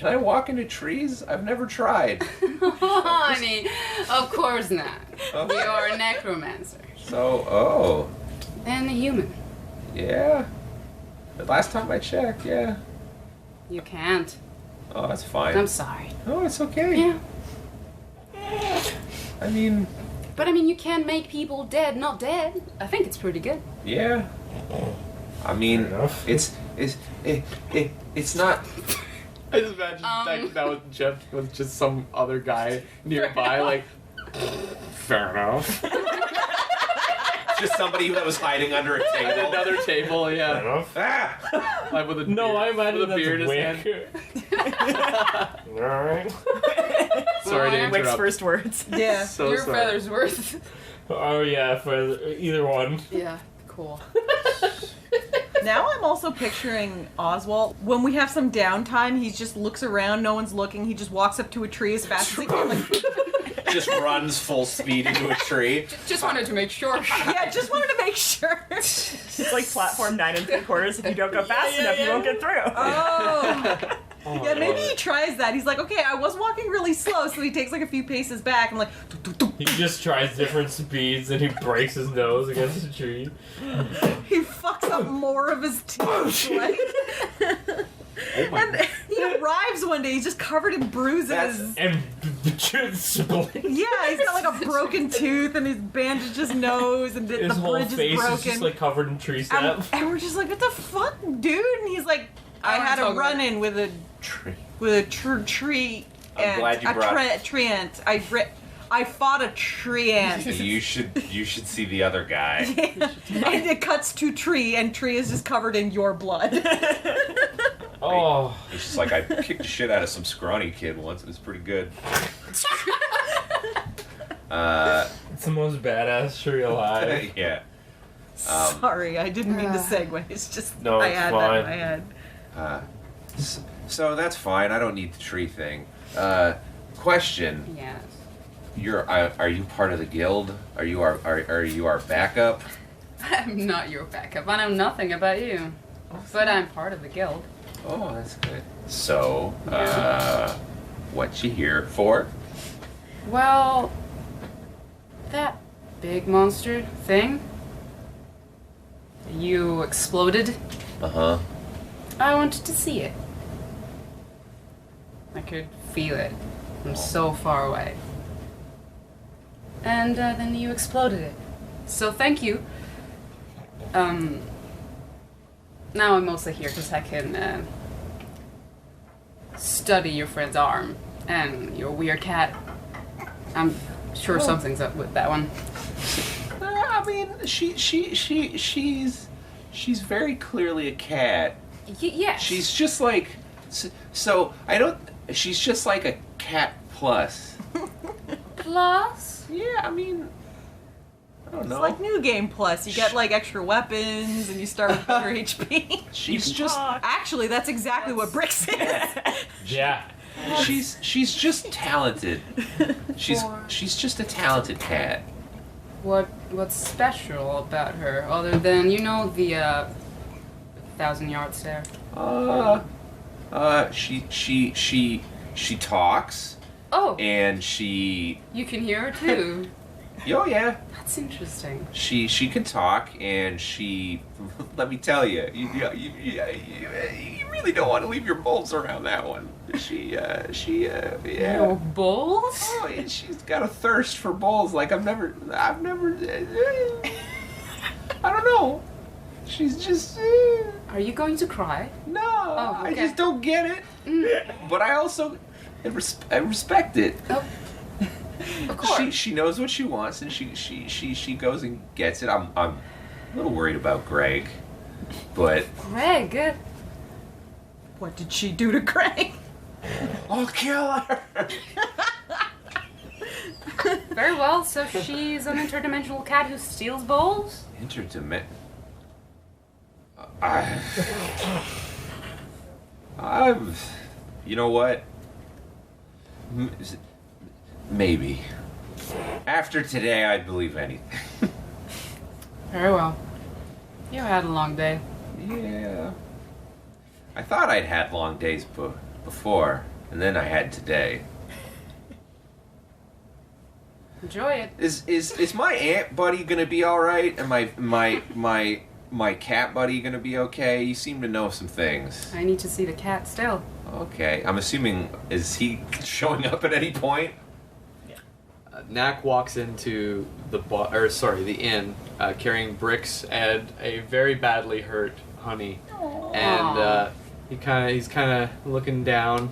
I walk into trees? I've never tried. Honey, of course not. Okay. You're a necromancer. So, And a human. yeah. The last time I checked, yeah. You can't. Oh, that's fine. I'm sorry. Oh, it's okay. Yeah. I mean, But I mean, you can make people dead, not dead. I think it's pretty good. yeah. I mean, Fair enough. it's not. I just imagine like, that was Jeph with just some other guy nearby, like, fair enough. Just somebody that was hiding under a At table. another table, Fair yeah. enough. Ah! Like with a No, beer, I imagine with a that's beer in his hand. Wick. Alright. Sorry to Wick's Wick's interrupt. first words. Yeah. So Your sorry. feather's worth. Oh yeah, for either one. Yeah, cool. Now I'm also picturing Oswalt. When we have some downtime, he just looks around, no one's looking, he just walks up to a tree as fast as he can, like, Just runs full speed into a tree. Just wanted to make sure. yeah, just wanted to make sure. It's like platform 9 3/4. If you don't go fast enough, you won't get through. Oh. Oh my Yeah, maybe God. he tries that. He's like, okay, I was walking really slow, so he takes like a few paces back and like, He just tries different speeds and he breaks his nose against the tree. he fucks up more of his teeth. Like, And he arrives one day, he's just covered in bruises. And the split. Yeah, he's got like a broken tooth and he's bandaged his nose and the His whole bridge is face broken. is just like covered in tree sap. And we're just like, what the fuck, dude? And he's like, I wanna had a talk about run-in with a tree I'm ant. glad you brought- Tree ant. I fought a tree ant. You should see the other guy. And it cuts to tree, and tree is just covered in your blood. Oh. It's just like I kicked the shit out of some scrawny kid once. It was pretty good. It's the most badass tree alive. Yeah. Sorry, I didn't mean to segue. It's just No, I it's had fine. that in my head. So that's fine. I don't need the tree thing. Question: Yes. Are you part of the guild? Are you our backup? I'm not your backup. I know nothing about you. But I'm part of the guild. Oh, that's good. So, what you here for? Well, that big monster thing you exploded. Uh-huh. I wanted to see it. I could feel it from so far away. And then you exploded it. So thank you. Now I'm mostly here because I can study your friend's arm and your weird cat. I'm sure something's up with that one. I mean, she's very clearly a cat. Yes. She's just like, so I don't. She's just like a cat plus. Plus? Yeah, I mean, I don't It's know. like New Game Plus. You get like extra weapons and you start with better HP. She's just Actually, that's exactly what Brix is. Yeah. she's just talented. She's just a talented cat. What's special about her other than the 1,000-yard stare? She talks Oh, and she. you can hear her too. Oh yeah. That's interesting. She can talk and she. Let me tell you, you really don't want to leave your bulbs around that one. Yeah. No bowls? Oh, and she's got a thirst for bowls like I've never. I don't know. She's just. Are you going to cry? No, Oh, I okay. just don't get it. But I also, I respect it. Oh, of course. She knows what she wants and she goes and gets it. I'm a little worried about Greg, but Greg. What did she do to Greg? I'll kill her. Very well. So she's an interdimensional cat who steals bowls. I'm. You know what? Maybe. After today, I'd believe anything. Very well. You had a long day. Yeah. I thought I'd had long days before, and then I had today. Enjoy it. Is my ant buddy gonna be all right, and my cat buddy gonna be okay? You seem to know some things. I need to see the cat still. Okay, I'm assuming, is he showing up at any point? Knack walks into the inn, carrying Brix and a very badly hurt Honey, and he's kind of looking down,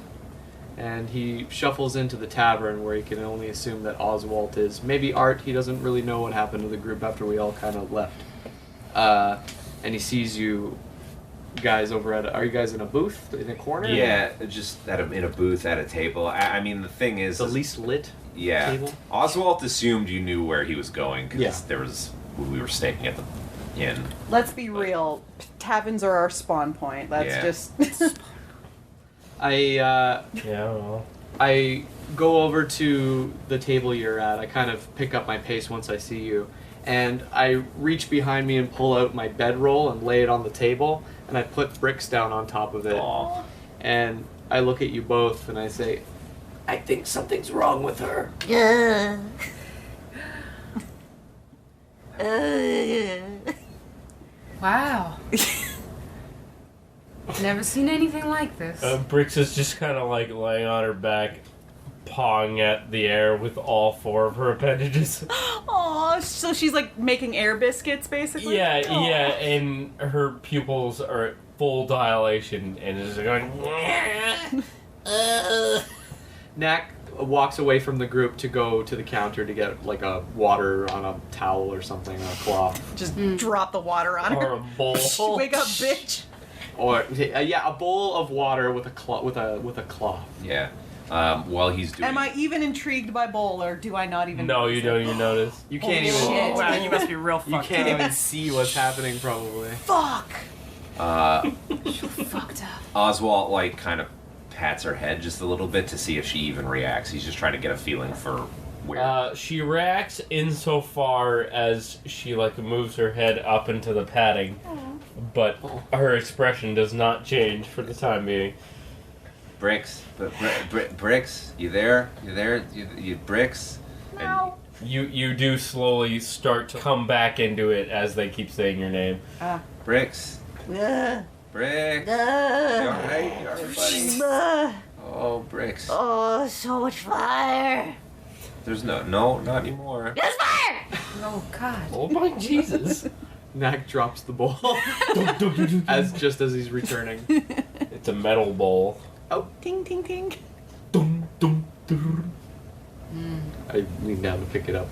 and he shuffles into the tavern where he can only assume that Oswalt is. Maybe Art. He doesn't really know what happened to the group after we all kind of left, and he sees you guys over at. Are you guys in a booth in a corner? Yeah, just in a booth at a table. I mean, the thing is, The least lit. yeah, table? Oswalt assumed you knew where he was going because Yeah. we were staying at the inn. Let's be real. Taverns are our spawn point. That's Yeah. just. Yeah, I don't know. I go over to the table you're at. I kind of pick up my pace once I see you. And I reach behind me and pull out my bedroll and lay it on the table. And I put Brix down on top of it. Aw. And I look at you both and I say, I think something's wrong with her. Wow. Never seen anything like this. Brix is just kind of like laying on her back, pawing at the air with all 4 of her appendages. Aw, so she's like making air biscuits, basically? Yeah, Aw. yeah, and her pupils are at full dilation and is going. Knack walks away from the group to go to the counter to get like a water on a towel or something, a cloth. Just drop the water on Or her. a bowl. Wake up, bitch. Or a bowl of water with a cloth. Yeah. While he's doing. Am I even intrigued by bowl, or do I not even? No, notice you it? don't even notice. You can't Holy even. shit. Wow, you must be real You fucked can't up. even see what's happening, probably. Fuck. Fucked up. Oswalt like kind of pats her head just a little bit to see if she even reacts. He's just trying to get a feeling for where. She reacts insofar as she like moves her head up into the padding, but her expression does not change for the time being. Brix, Brix, you there? You there? You Brix? No. You do slowly start to come back into it as they keep saying your name. Brix. Brix. You alright? You alright, buddy? Oh, Brix. Oh, so much fire. There's no, not anymore. There's fire! Oh God. Oh my Jesus! Knack drops the bowl just as he's returning. It's a metal bowl. Ting, ting, ting. Dum, dum, dum. I lean down to pick it up.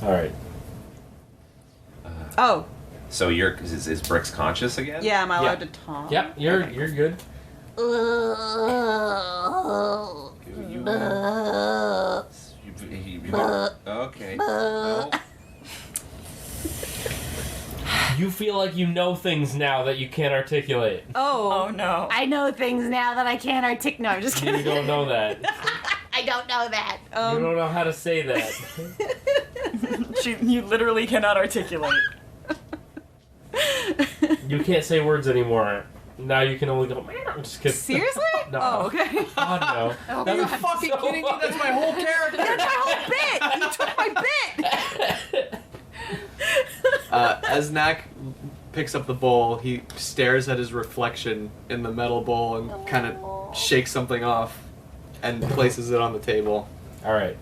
All right. Oh, So is Brix conscious again? yeah, am I allowed Yeah. to talk? Yep, you're good. Okay. No. You feel like you know things now that you can't articulate. Oh no. I know things now that I can't articulate. No, I'm just You kidding. don't know that. I don't know that. You don't know how to say that. You literally cannot articulate. You can't say words anymore. Now you can only go. I'm just kidding. Seriously? No. Oh, okay. God no. Oh, That God. was Fucking so kidding me? That's my whole character. That's my whole bit. You took my bit. As Knack picks up the bowl, he stares at his reflection in the metal bowl and kind of shakes something off and places it on the table. All right.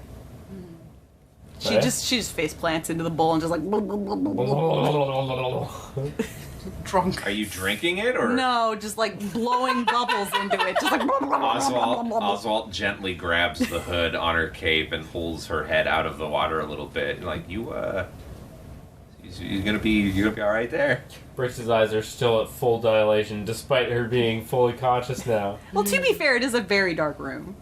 She just face plants into the bowl and just like. Drunk. Are you drinking it or? No, just like blowing bubbles into it, just like. Oswalt gently grabs the hood on her cape and pulls her head out of the water a little bit. Like you're gonna be all right there. Brix's eyes are still at full dilation, despite her being fully conscious now. Well, to be fair, it is a very dark room.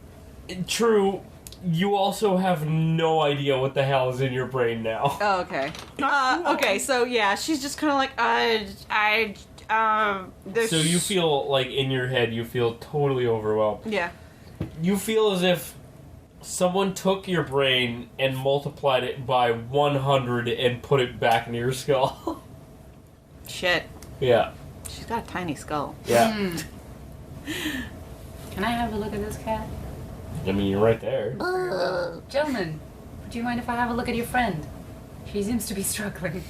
True. You also have no idea what the hell is in your brain now. Oh, okay. Okay, so yeah, she's just kind of like, So you feel like in your head, you feel totally overwhelmed. Yeah. You feel as if someone took your brain and multiplied it by 100 and put it back into your skull. Shit. Yeah. She's got a tiny skull. Yeah. Can I have a look at this cat? I mean, you're right there. Gentlemen, would you mind if I have a look at your friend? She seems to be struggling.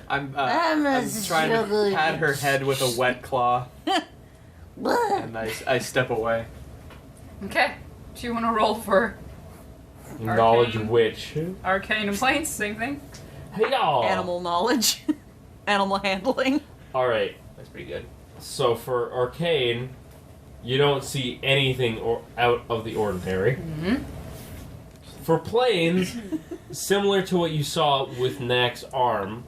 I'm I'm trying to struggling. pat her head with a wet claw, and I step away. Okay. Do you want to roll for Knowledge Arcane. witch. arcane and planes? Same thing. Hey, y'all. Animal knowledge. Animal handling. Alright. That's pretty good. So for arcane, you don't see anything out of the ordinary. Mm-hmm. For planes, similar to what you saw with Knack's arm,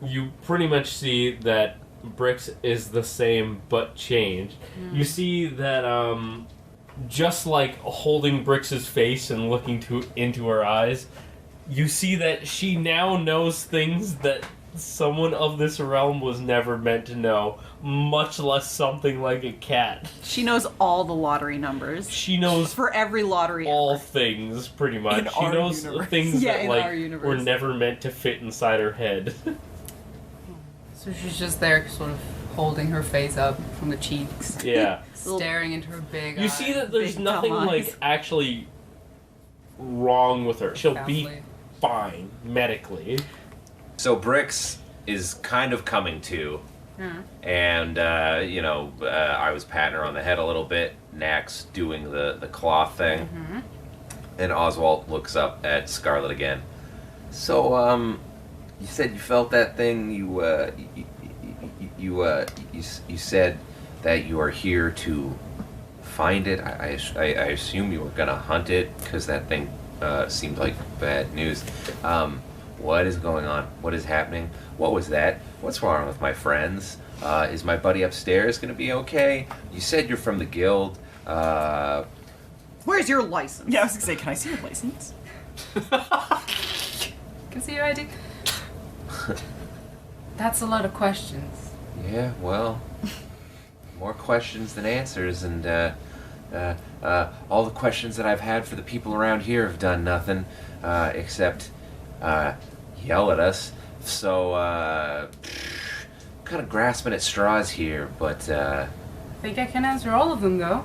you pretty much see that Brix is the same but changed. You see that just like holding Brix's face and looking into her eyes, you see that she now knows things that someone of this realm was never meant to know, much less something like a cat. She knows all the lottery numbers. She knows For every lottery all ever. things, pretty much. In She our knows universe. things Yeah, that in like our universe. were never meant to fit inside her head. So she's just there, sort of holding her face up from the cheeks, Yeah. staring into her big You eyes. see that there's Big nothing dumb like eyes. actually wrong with her. She'll be Profoundly. fine medically. So Brix is kind of coming to, And, I was patting her on the head a little bit. Knack's doing the claw thing. And Oswalt looks up at Scarlet again. So, you said you felt that thing. You said that you are here to find it. I assume you were gonna hunt it because that thing seemed like bad news. What is going on? What is happening? What was that? What's wrong with my friends? Is my buddy upstairs gonna be okay? You said you're from the guild. Where's your license? Yeah, I was gonna say, can I see your license? Can see your ID. That's a lot of questions. Yeah, well, more questions than answers, and all the questions that I've had for the people around here have done nothing except yell at us. So, kind of grasping at straws here, but I think I can answer all of them, though.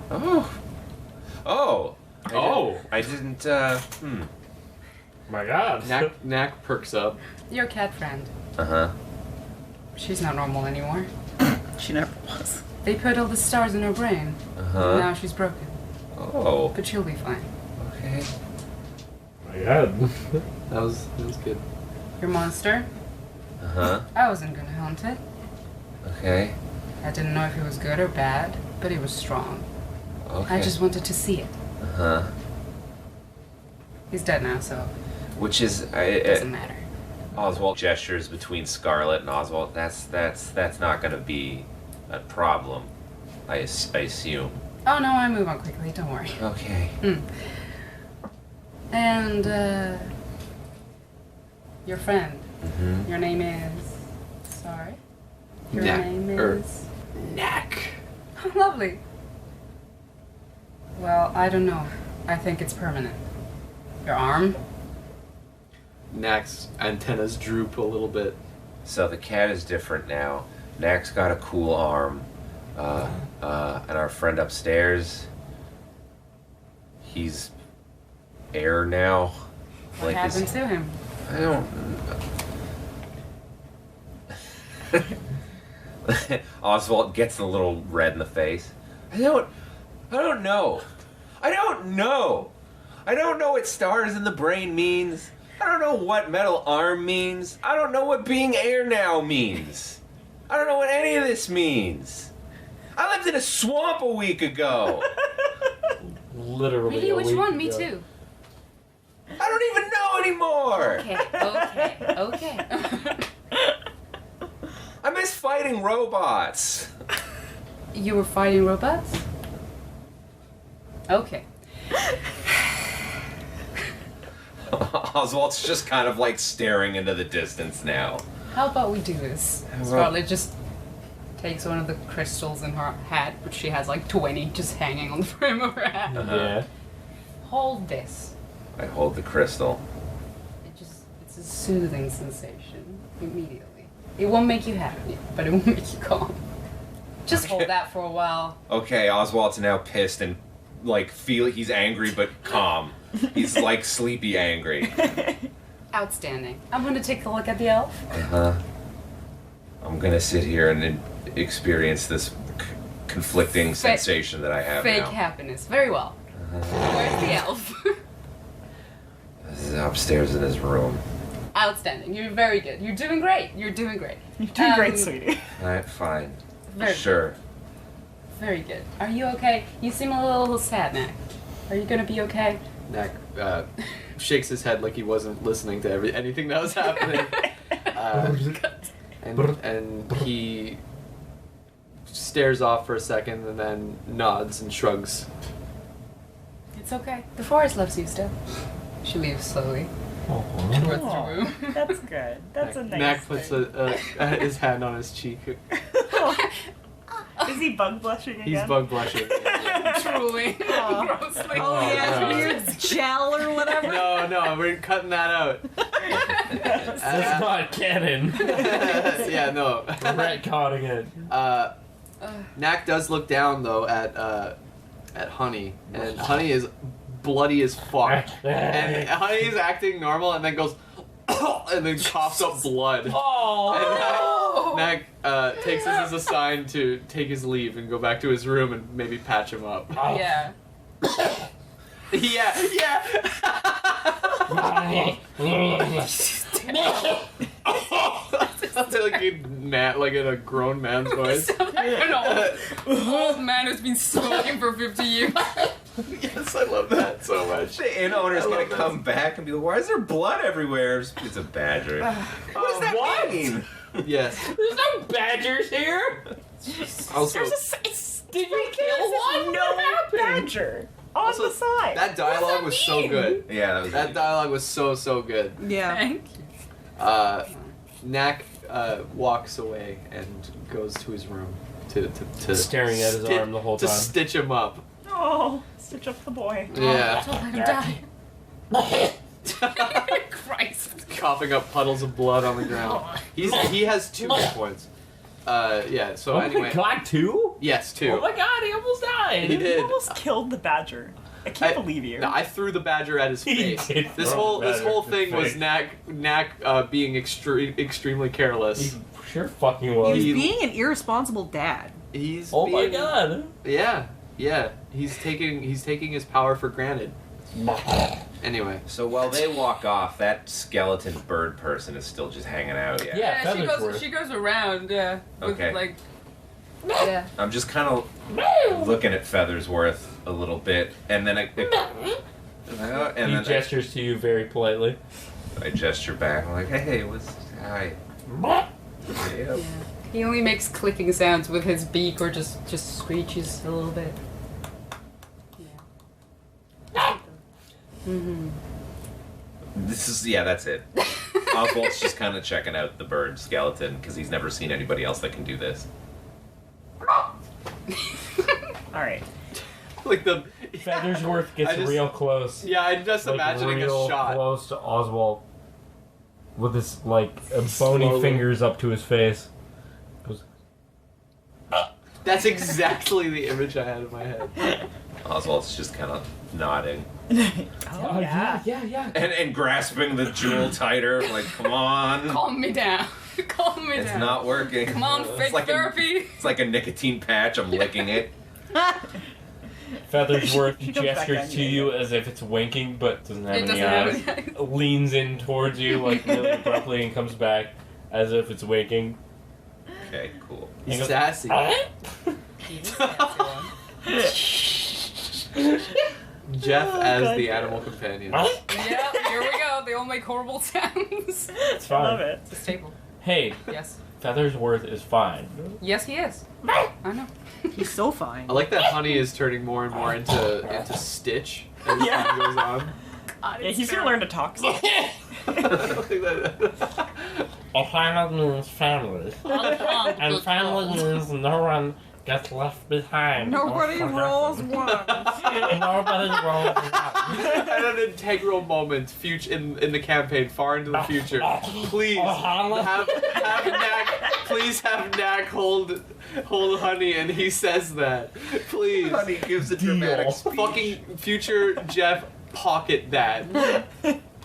I didn't. My God. Knack perks up. Your cat friend. Uh-huh. She's not normal anymore. She never was. They put all the stars in her brain. Uh-huh. Now she's broken. Oh. But she'll be fine. Okay. My God. That was good. Your monster? Uh-huh. I wasn't gonna hunt it. Okay. I didn't know if it was good or bad, but it was strong. Okay. I just wanted to see it. Uh-huh. He's dead now, so Which is... it doesn't matter. Oswalt gestures between Scarlet and Oswalt. That's not gonna be a problem, I assume. Oh no, I move on quickly, don't worry. Okay. And, your friend. Mm-hmm. Your name is... Sorry? Your Knack, name or- is... Knack. Lovely. Well, I don't know. I think it's permanent. Your arm? Knack's antennas droop a little bit. So the cat is different now. Knack's got a cool arm. And our friend upstairs, he's air now. What happened to him? I don't... Oswalt gets a little red in the face. I don't know. I don't know what stars in the brain means. I don't know what metal arm means. I don't know what being air now means. I don't know what any of this means. I lived in a swamp a week ago. Literally. Really? a Which week one? Me ago. too. I don't even know anymore. Okay. I miss fighting robots. You were fighting robots? Okay. Oswald's just kind of like staring into the distance now. How about we do this? Scarlet just takes one of the crystals in her hat, which she has like 20 just hanging on the frame of her hat. Yeah. Hold this. I hold the crystal. It's a soothing sensation immediately. It won't make you happy, but it will make you calm. Just hold that for a while. Okay, Oswald's now pissed and like he's angry but calm. He's like sleepy angry. Outstanding. I'm gonna take a look at the elf. I'm gonna sit here and experience this conflicting sensation that I have Fake now. happiness. Very well. Where's the elf? This is upstairs in his room. Outstanding. You're very good. You're doing great. You're doing great. You're doing great, sweetie. Alright, fine. Very Sure. Good. Very good. Are you okay? You seem a little sad, Knack. Are you gonna be okay? Knack shakes his head like he wasn't listening to anything that was happening. And he stares off for a second and then nods and shrugs. It's okay. The forest loves you still. She leaves slowly towards the room. That's good. That's a nice Knack puts thing. his hand on his cheek. Is he bug blushing again? He's bug blushing. Truly. Grossly. Oh yeah, weird gel or whatever. No, we're cutting that out. That's not canon. Yeah, no. Retconning it. Knack does look down though at Honey, and Honey is bloody as fuck. And Honey is acting normal, and then goes, and then coughs up blood. Oh. Knack takes this as a sign to take his leave and go back to his room and maybe patch him up. Yeah. Yeah. Like in a grown man's voice. An old man who's been smoking for 50 years. Yes, I love that so much. The inn owner's gonna come back and be like, "Why is there blood everywhere?" It's a badger. What does that what? mean? Yes. There's no badgers here. Also, Did you kill one? No What happened? badger on Also, the side. that dialogue was so good. Yeah, That dialogue was so good. Yeah. Thank you. Knack walks away and goes to his room to Staring at his arm the whole to time. stitch him up. Oh, stitch up the boy. Yeah. Don't let him die. Christ. Coughing up puddles of blood on the ground. He has 2 hit points. Yeah. So Oh anyway. my god, 2? Yes, 2. Oh my god, he almost died. He did. You almost killed the badger. I can't believe you. No, I threw the badger at his He face. did This throw whole the badger whole at his thing was face. Knack being extremely careless. He sure fucking He was. was being an irresponsible dad. He's Oh my being- god. Yeah. He's taking his power for granted. Anyway. So while they walk off, that skeleton bird person is still just hanging out. Yeah. Yeah. She goes around, with, Okay. like, yeah. I'm just kind of looking at Feathersworth a little bit, and then He then gestures to you very politely. I gesture back. I'm like, "Hey, hi." Yep. He only makes clicking sounds with his beak or just screeches a little bit. Yeah. That's it. Oswalt's just kind of checking out the bird skeleton because he's never seen anybody else that can do this. Alright. Like the Feathersworth gets I just- real close. Yeah, I'm just Like imagining real a shot. close to Oswalt. With his, like, bony Slowly. fingers up to his face. Goes, That's exactly the image I had in my head. Oswald's just kind of nodding Oh, yeah. yeah. and grasping the jewel tighter. Like, come on, Calm me down. Calm me it's down. not working. Come on, fake like therapy. It's like a nicotine patch. I'm licking it. Feathersworth She comes back gestures on to you as if it's winking, but doesn't have It any doesn't eyes. have Leans in towards you, like, really abruptly, and comes back as if it's winking. Okay, cool. He's goes, sassy. Jeph as the animal companion. Yeah, here we go. They all make horrible sounds. It's I fine. love it. It's a staple. Hey, Yes. Feathersworth is fine. Yes, he is. I know. He's so fine. I like that Honey is turning more and more into Stitch as time goes on. Yeah, he's gonna learn to talk soon. A family means family. And family means no one gets left behind. Nobody rolls one. Nobody rolls one. At an integral moment, in the campaign, far into the future, please have Knack hold Honey, and he says that. Please, Honey gives a dramatic speech. fucking future Jeph, pocket that.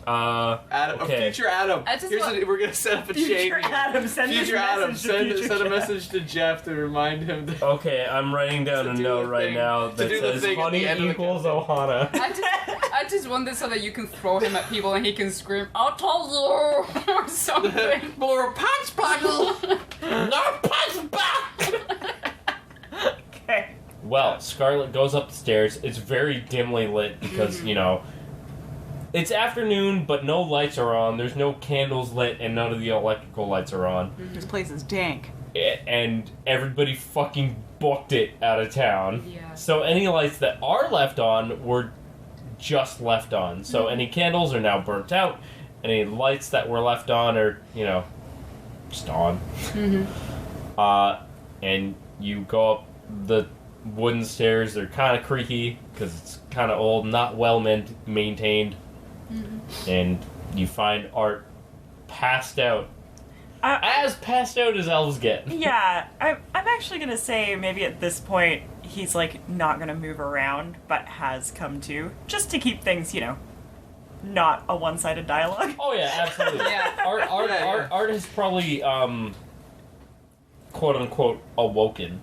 Adam, Okay. future Adam. I just We're gonna set up a chain. Future here. Adam, send Future this Adam, message to send future a Jeph. message to Jeph to remind him to. Okay, I'm writing down To a do note the right thing- now to that do the says thing at the honey end of the equals campaign. Ohana. I just want this so that you can throw him at people and he can scream, "I'll tell you!" or something. Blur punch buckle. No punch back! Okay. Well, Scarlet goes up the stairs. It's very dimly lit because, you know, it's afternoon, but no lights are on. There's no candles lit, and none of the electrical lights are on. This place is dank. And everybody fucking booked it out of town. Yeah. So any lights that are left on were just left on. So any candles are now burnt out. Any lights that were left on are, you know, just on. And you go up the wooden stairs. They're kind of creaky because it's kind of old, not well maintained. And you find Art passed out. As passed out as elves get. Yeah, I'm actually gonna say maybe at this point he's like not gonna move around, but has come to, just to keep things, you know, not a one-sided dialogue. Oh yeah, absolutely. Yeah. Art has probably quote-unquote awoken.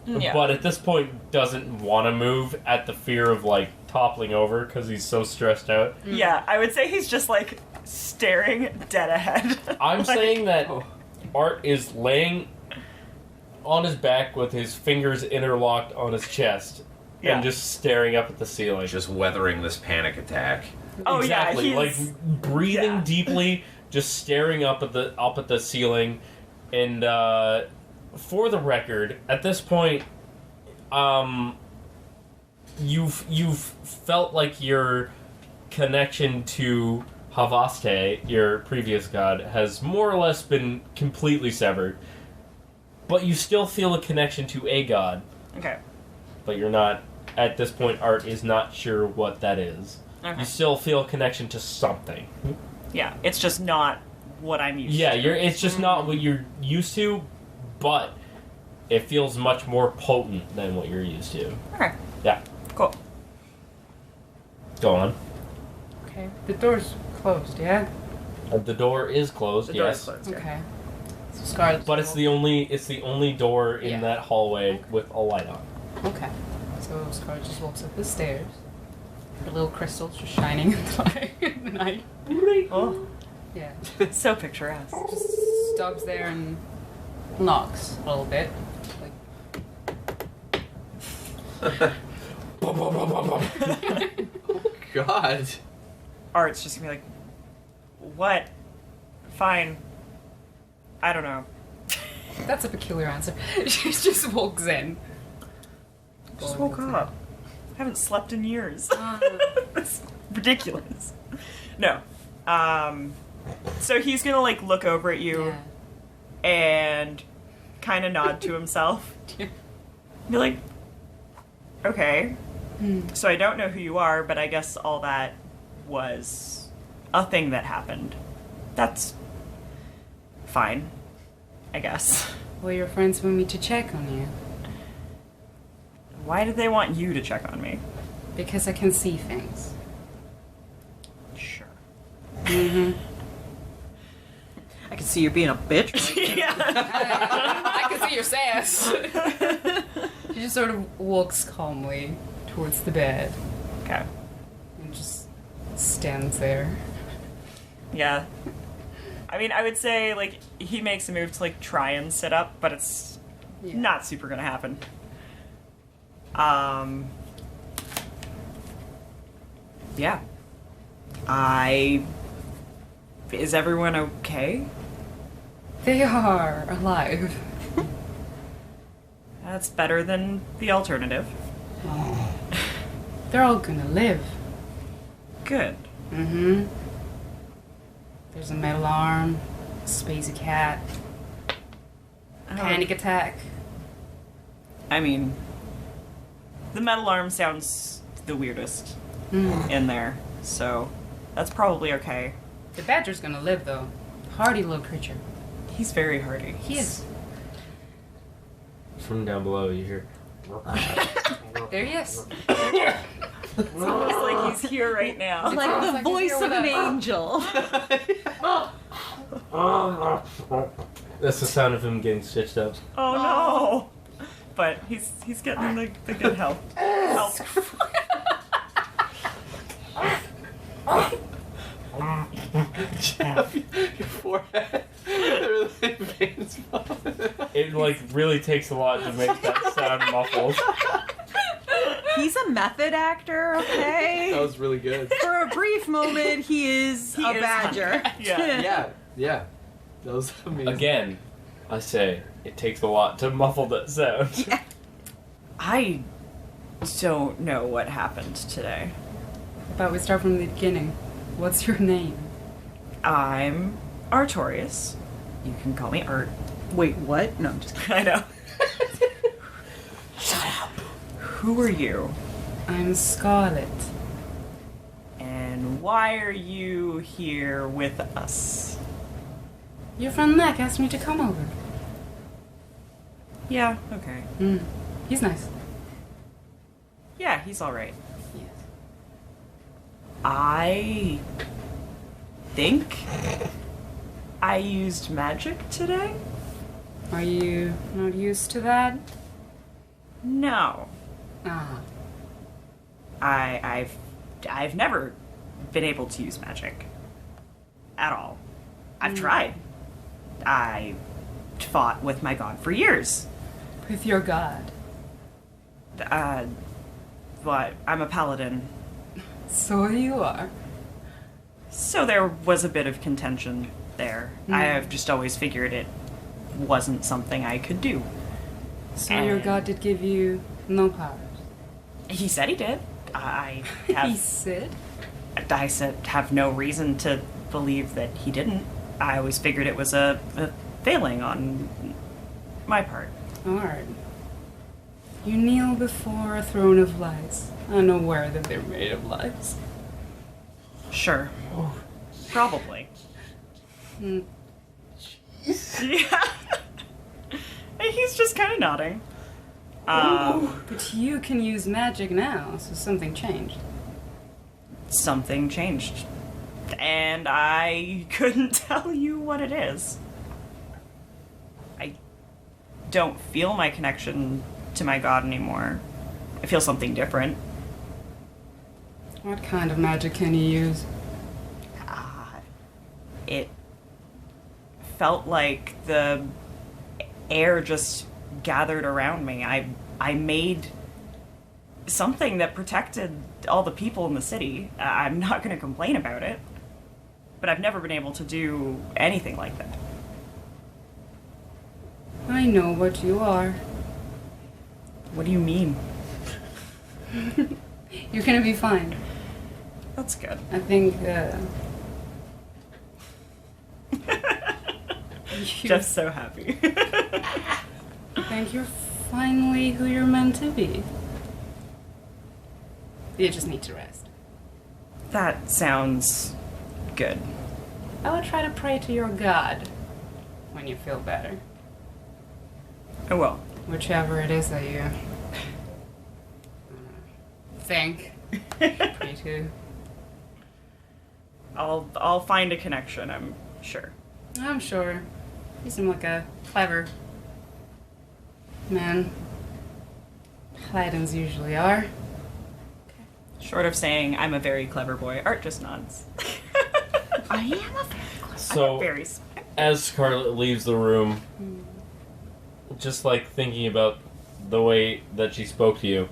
Yeah. But at this point doesn't want to move at the fear of, like, toppling over because he's so stressed out. Yeah, I would say he's just, like, staring dead ahead. I'm Like, saying that Art is laying on his back with his fingers interlocked on his chest Yeah. and just staring up at the ceiling. Just weathering this panic attack. Oh, exactly, yeah, he's... like breathing yeah. deeply, just staring up at the ceiling. And for the record, at this point, you've felt like your connection to Havaste, your previous god, has more or less been completely severed. But you still feel a connection to a god. Okay. But you're not, at this point, Art is not sure what that is. Okay. You still feel a connection to something. Yeah, it's just not what I'm used to. Yeah, it's just not what you're used to, but it feels much more potent than what you're used to. Okay, Yeah, cool. go on. Okay. The door's closed, yeah? The door is closed, The door yes. is closed. Yeah. Okay. So Scarlet. But it's the only door in Yeah. that hallway with a light on. Okay. So Scarlet just walks up the stairs. Her little crystals just shining in the night. Oh, Yeah. so picturesque. Just stops there and knocks a little bit. Like, God. Art's just gonna be like, what? Fine. I don't know. that's a peculiar answer. She just walks in. Just woke up. Haven't slept in years. It's ridiculous. No. So he's gonna like look over at you Yeah. and kind of nod to himself. Be like, okay. So I don't know who you are, but I guess all that was a thing that happened. That's fine, I guess. Well, your friends want me to check on you. Why did they want you to check on me? Because I can see things. Sure. Mm-hmm. I can see you're being a bitch. Yeah. I can see your sass. She just sort of walks calmly towards the bed Okay. and just stands there. Yeah. I mean, I would say, like, he makes a move to, like, try and sit up, but it's Yeah. not super gonna happen. Yeah. Is everyone okay? They are alive. That's better than the alternative. They're all gonna live. Good. Mm-hmm. There's a metal arm, a spacey cat, panic attack. I mean, the metal arm sounds the weirdest in there, so that's probably okay. The badger's gonna live though. Hardy little creature. He's very hardy. He is. From down below, you hear. There he is. It's almost like he's here right now. Like the like voice he's of here an with angel. That's the sound of him getting stitched up. Oh no! But he's getting the good help. Jeph, your forehead. There are veins popping. It like really takes a lot to make that sound muffled. He's a method actor, okay? That was really good. For a brief moment, he is a badger. Yeah. Yeah. That was amazing. Again, I say it takes a lot to muffle that sound. I don't know what happened today. But we start from the beginning. What's your name? I'm Artorious. You can call me Art. Wait, what? No, I'm just kidding. I know. Shut up. Who are you? I'm Scarlet. And why are you here with us? Your friend Knack asked me to come over. Yeah, okay. He's nice. Yeah, he's alright. Yes. I think I used magic today. Are you not used to that? No. Ah. I've never been able to use magic. At all. I've tried. I fought with my god for years. With your god. But I'm a paladin. So you are. So there was a bit of contention there. I have just always figured it wasn't something I could do. So your god did give you no powers? He said he did. I have... He said? I said have no reason to believe that he didn't. I always figured it was a failing on my part. Alright. You kneel before a throne of lies, unaware that they're made of lies. Sure. Probably. Yeah. And he's just kind of nodding. But you can use magic now, so something changed. Something changed. And I couldn't tell you what it is. I don't feel my connection to my god anymore. I feel something different. What kind of magic can you use? It felt like the air just gathered around me. I made something that protected all the people in the city. I'm not going to complain about it. But I've never been able to do anything like that. I know what you are. What do you mean? You're gonna be fine. That's good. I think, Jeff's so happy. I think you're finally who you're meant to be. You just need to rest. That sounds good. I would try to pray to your god when you feel better. Oh well. Whichever it is that you think. Pray to. I'll find a connection, I'm sure. I'm sure. You seem like a clever man. Paladins usually are. Short of saying I'm a very clever boy, Art just nods. I am a very clever. So, Very as Scarlet leaves the room, just like thinking about the way that she spoke to you,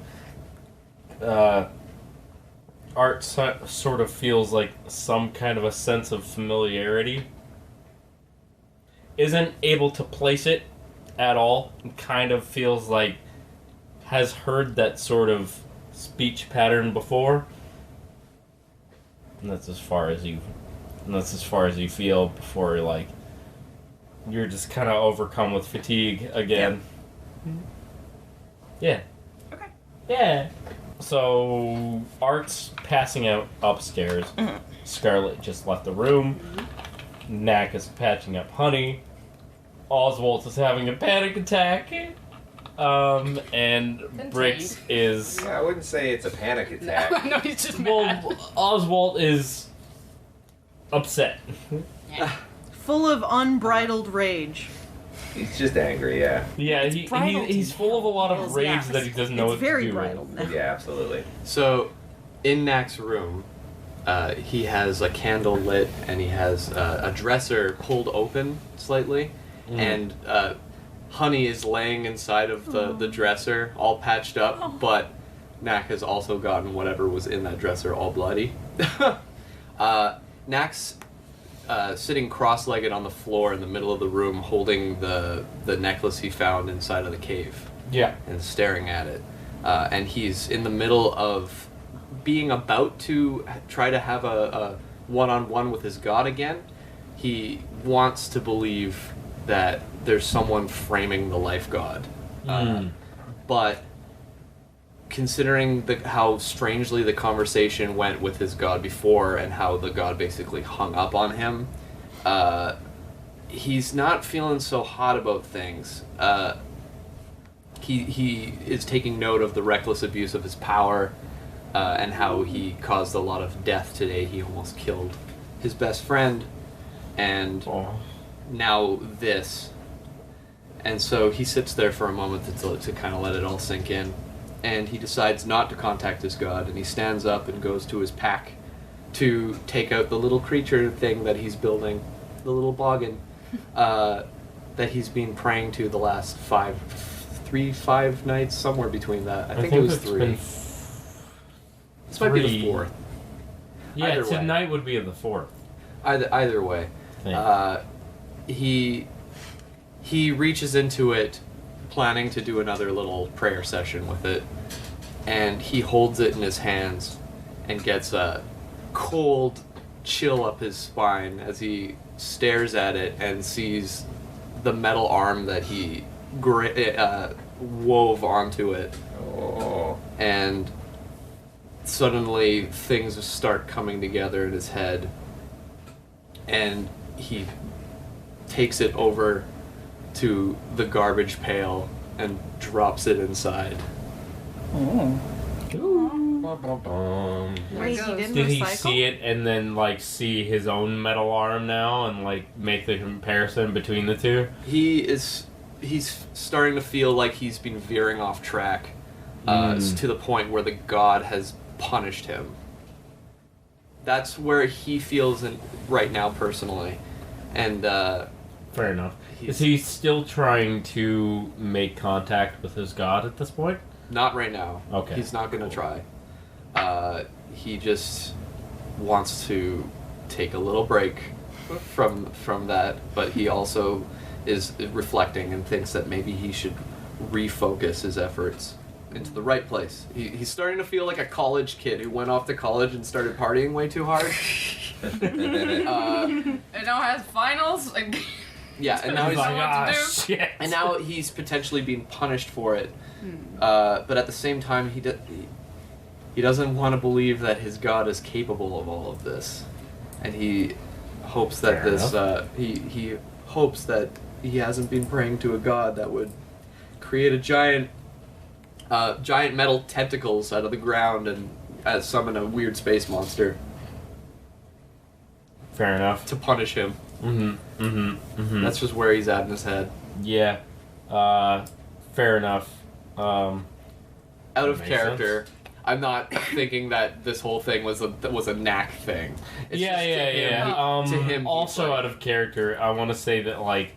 Art sort of feels like some kind of a sense of familiarity. Isn't able to place it at all. Kind of feels like has heard that sort of speech pattern before. And that's as far as you feel before you're just kind of overcome with fatigue again. Yeah. Okay. Yeah. So Art's passing out upstairs. Scarlet just left the room. Knack is patching up Honey. Oswalt is having a panic attack. And Brix is... Yeah, I wouldn't say it's a panic attack. No, he's just Well, mad. Oswalt is upset. Full of unbridled rage. He's just angry, yeah. Yeah, he's full of a lot of rage Yes. that he doesn't know It's what very to do bridled with. now. Yeah, absolutely. So, in Knack's room, he has a candle lit and he has a dresser pulled open slightly, and Honey is laying inside of the dresser, all patched up, but Knack has also gotten whatever was in that dresser all bloody. Knack's sitting cross-legged on the floor in the middle of the room, holding the necklace he found inside of the cave. Yeah. And staring at it. And he's in the middle of being about to try to have a one-on-one with his god again. He wants to believe that there's someone framing the life god. But considering how strangely the conversation went with his god before and how the god basically hung up on him, he's not feeling so hot about things. He is taking note of the reckless abuse of his power and how he caused a lot of death today. He almost killed his best friend, and now this. And so he sits there for a moment to kind of let it all sink in. And he decides not to contact his god, and he stands up and goes to his pack to take out the little creature thing that he's building, the little boggin, that he's been praying to the last 5 nights, somewhere between that. I think it was it's 3. been This might be the 4th. Yeah, Either way. tonight would be the 4th. Either way, he reaches into it, planning to do another little prayer session with it, and he holds it in his hands and gets a cold chill up his spine as he stares at it and sees the metal arm that he wove onto it. Oh. And suddenly things start coming together in his head, and he takes it over to the garbage pail and drops it inside. Wait, he didn't Did he recycle? see it and then like see his own metal arm now and like make the comparison between the two? He's starting to feel like he's been veering off track to the point where the god has punished him. That's where he feels right now personally. And Fair enough. Is he still trying to make contact with his god at this point? not right now. Okay. He's not going to try. He just wants to take a little break from that, but he also is reflecting and thinks that maybe he should refocus his efforts into the right place. He's starting to feel like a college kid who went off to college and started partying way too hard. And now has finals. And Yeah, and now He's he's like, what to do. shit. and now he's potentially being punished for it. But at the same time, he doesn't want to believe that his god is capable of all of this, and he hopes that he hopes that he hasn't been praying to a god that would create a giant metal tentacles out of the ground and summon a weird space monster Fair enough. to punish him. That's just where he's at in his head. Yeah. Fair enough. Out of Makes character. I'm not thinking that this whole thing was a Knack thing. It's just to him, he's also like- out of character, I want to say that like,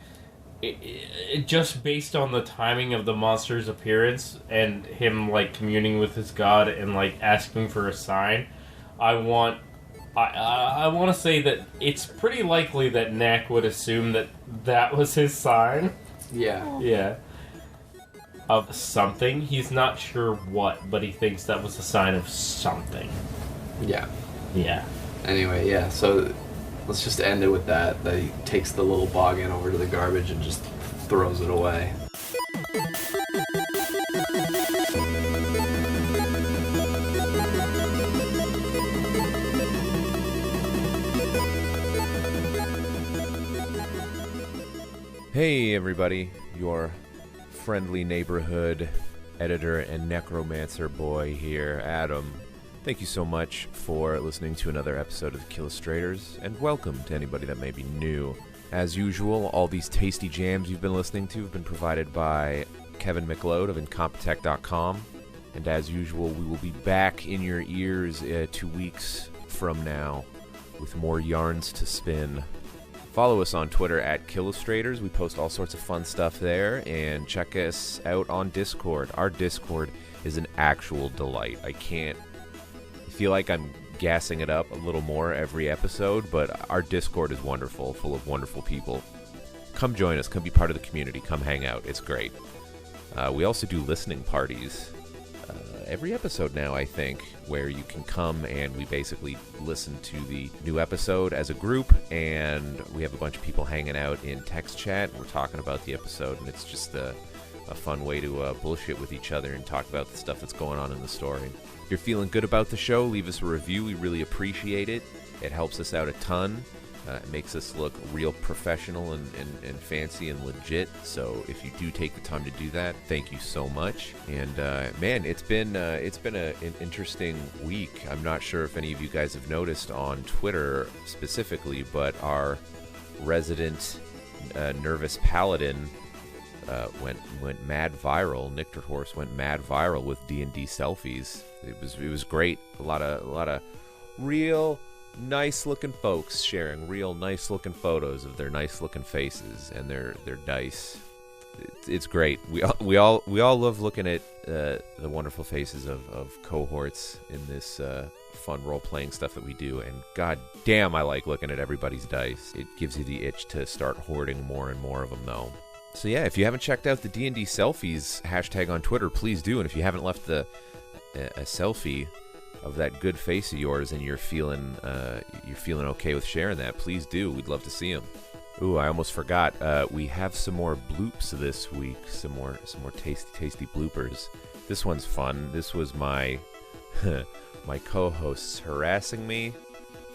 it just based on the timing of the monster's appearance and him like communing with his god and like asking for a sign, I want to say that it's pretty likely that Knack would assume that was his sign. Yeah. Yeah. Of something. He's not sure what, but he thinks that was a sign of something. Yeah. Yeah. Anyway, yeah, so let's just end it with that he takes the little boggin over to the garbage and just throws it away. Hey everybody, your friendly neighborhood editor and necromancer boy here, Adam. Thank you so much for listening to another episode of Killustrators, and welcome to anybody that may be new. As usual, all these tasty jams you've been listening to have been provided by Kevin MacLeod of Incompetech.com, and as usual, we will be back in your ears 2 weeks from now with more yarns to spin. Follow us on Twitter at Killustrators. We post all sorts of fun stuff there, and check us out on Discord. Our Discord is an actual delight. I feel like I'm gassing it up a little more every episode, but our Discord is wonderful, full of wonderful people. Come join us. Come be part of the community. Come hang out. It's great. We also do listening parties every episode now, I think, where you can come and we basically listen to the new episode as a group, and we have a bunch of people hanging out in text chat. We're talking about the episode, and it's just a fun way to bullshit with each other and talk about the stuff that's going on in the story. If you're feeling good about the show, leave us a review. We really appreciate it. It helps us out a ton. It makes us look real professional and fancy and legit. So if you do take the time to do that, thank you so much. And man, it's been an interesting week. I'm not sure if any of you guys have noticed on Twitter specifically, but our resident nervous paladin went mad viral. Nictor Horst went mad viral with D&D selfies. It was great. A lot of real nice looking folks sharing real nice looking photos of their nice looking faces and their dice. It's great. We all love looking at the wonderful faces of cohorts in this fun role-playing stuff that we do, and god damn, I like looking at everybody's dice. It gives you the itch to start hoarding more and more of them, though. So yeah, if you haven't checked out the D&D selfies hashtag on Twitter, please do. And if you haven't left a selfie of that good face of yours and you're feeling okay with sharing that, please do. We'd love to see them. Ooh, I almost forgot. We have some more bloops this week. Some more tasty bloopers. This one's fun. This was my my co-hosts harassing me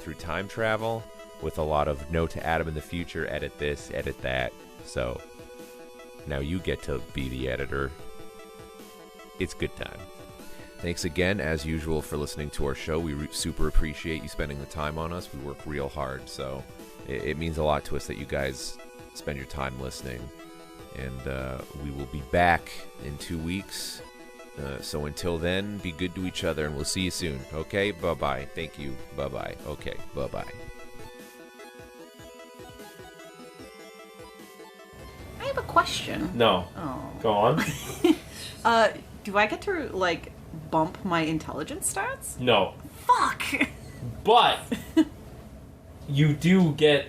through time travel with a lot of note to Adam in the future, edit this, edit that. So now you get to be the editor. It's good time. Thanks again, as usual, for listening to our show. We super appreciate you spending the time on us. We work real hard, so it means a lot to us that you guys spend your time listening. And we will be back in 2 weeks. So until then, be good to each other, and we'll see you soon. Okay? Bye-bye. Thank you. Bye-bye. Okay. Bye-bye. I have a question. No. Oh. Go on. Do I get to, like, bump my intelligence stats? No. Fuck! But you do get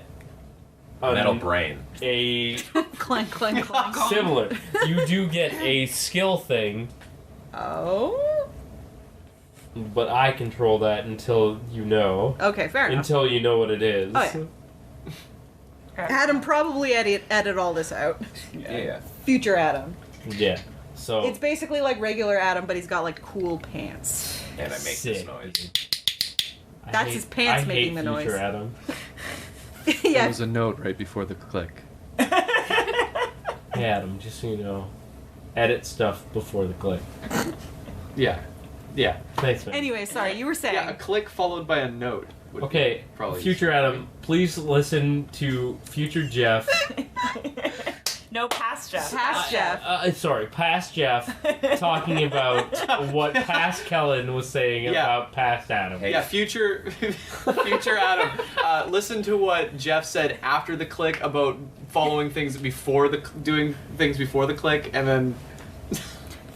metal brain. A clank, clank, clank. similar. You do get a skill thing. Oh? But I control that until you know. Okay, fair enough. Until you know what it is. Oh, yeah. Adam probably edit all this out. Yeah. Future Adam. Yeah. So It's basically like regular Adam, but he's got like cool pants. And I make this noise. That's his pants making the noise. Future Adam. There Yeah. was a note right before the click. Hey Adam, just so you know, edit stuff before the click. Yeah. Yeah. Thanks, man. Anyway, sorry, you were saying. Yeah, a click followed by a note. would Okay, probably Future Adam, please listen to Future Jeph. No, past Jeph. Past Jeph. Sorry, past Jeph talking about what past Kellan was saying about past Adam. Yeah, future Adam. Listen to what Jeph said after the click about following things before doing things before the click, and then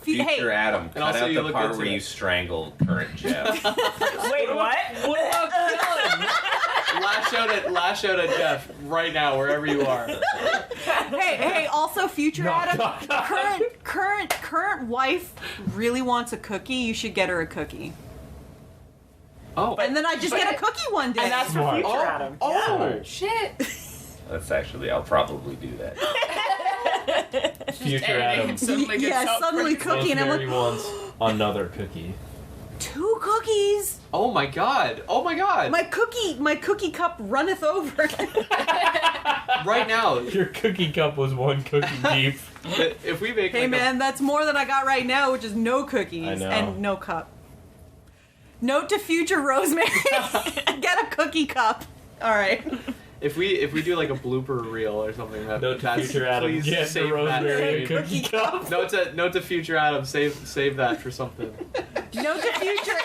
Future Adam, And cut also out you the look part into where it. you strangle current Jeph. Wait, what? What about Kellan? lash out at Jeph right now, wherever you are. Hey, also future No, Adam. no. Current wife really wants a cookie. You should get her a cookie. Oh, And then I just get a cookie one day. And that's for Smart. future Adam. oh, Shit. That's actually, I'll probably do that. Future Adam. Suddenly cookie, and I'm Rosemary like, wants another cookie. 2 cookies. oh my god! Oh my god! My cookie cup runneth over. Right now, Your cookie cup was 1 cookie deep. if we make Hey like man, that's more than I got right now, which is no cookies I know. and no cup. Note to future Rosemary, get a cookie cup. All right. if we do like a blooper reel or something, Note to that's future Adam, please get the save that. Rosemary a cookie cup. Note to future Adam, save that for something. Note to future.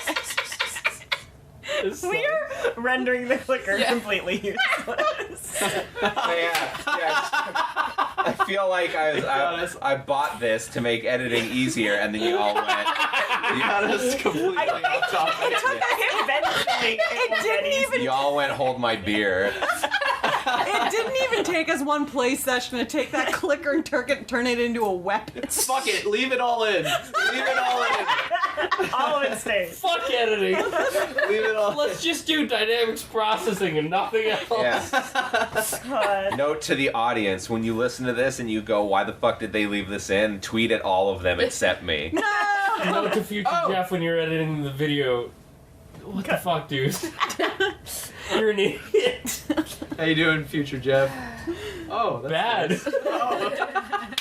We're rendering the clicker completely useless. I feel like I bought this to make editing easier, and then you all went. You got us completely off topic. Eventually, It didn't even. You all went hold my beer. It didn't even take us one play session to take that clicker and turn it into a weapon. Fuck it, leave it all in. Leave it all in. all of it stays. Fuck editing. Leave it all. Let's just do dynamics processing and nothing else. Yeah. God. Note to the audience: when you listen to this and you go, "Why the fuck did they leave this in?" Tweet at all of them except me. Note to Future Jeph when you're editing the video. What the fuck, dude? You're an idiot. How you doing, future Jeph? Oh, that's Bad. nice. Oh.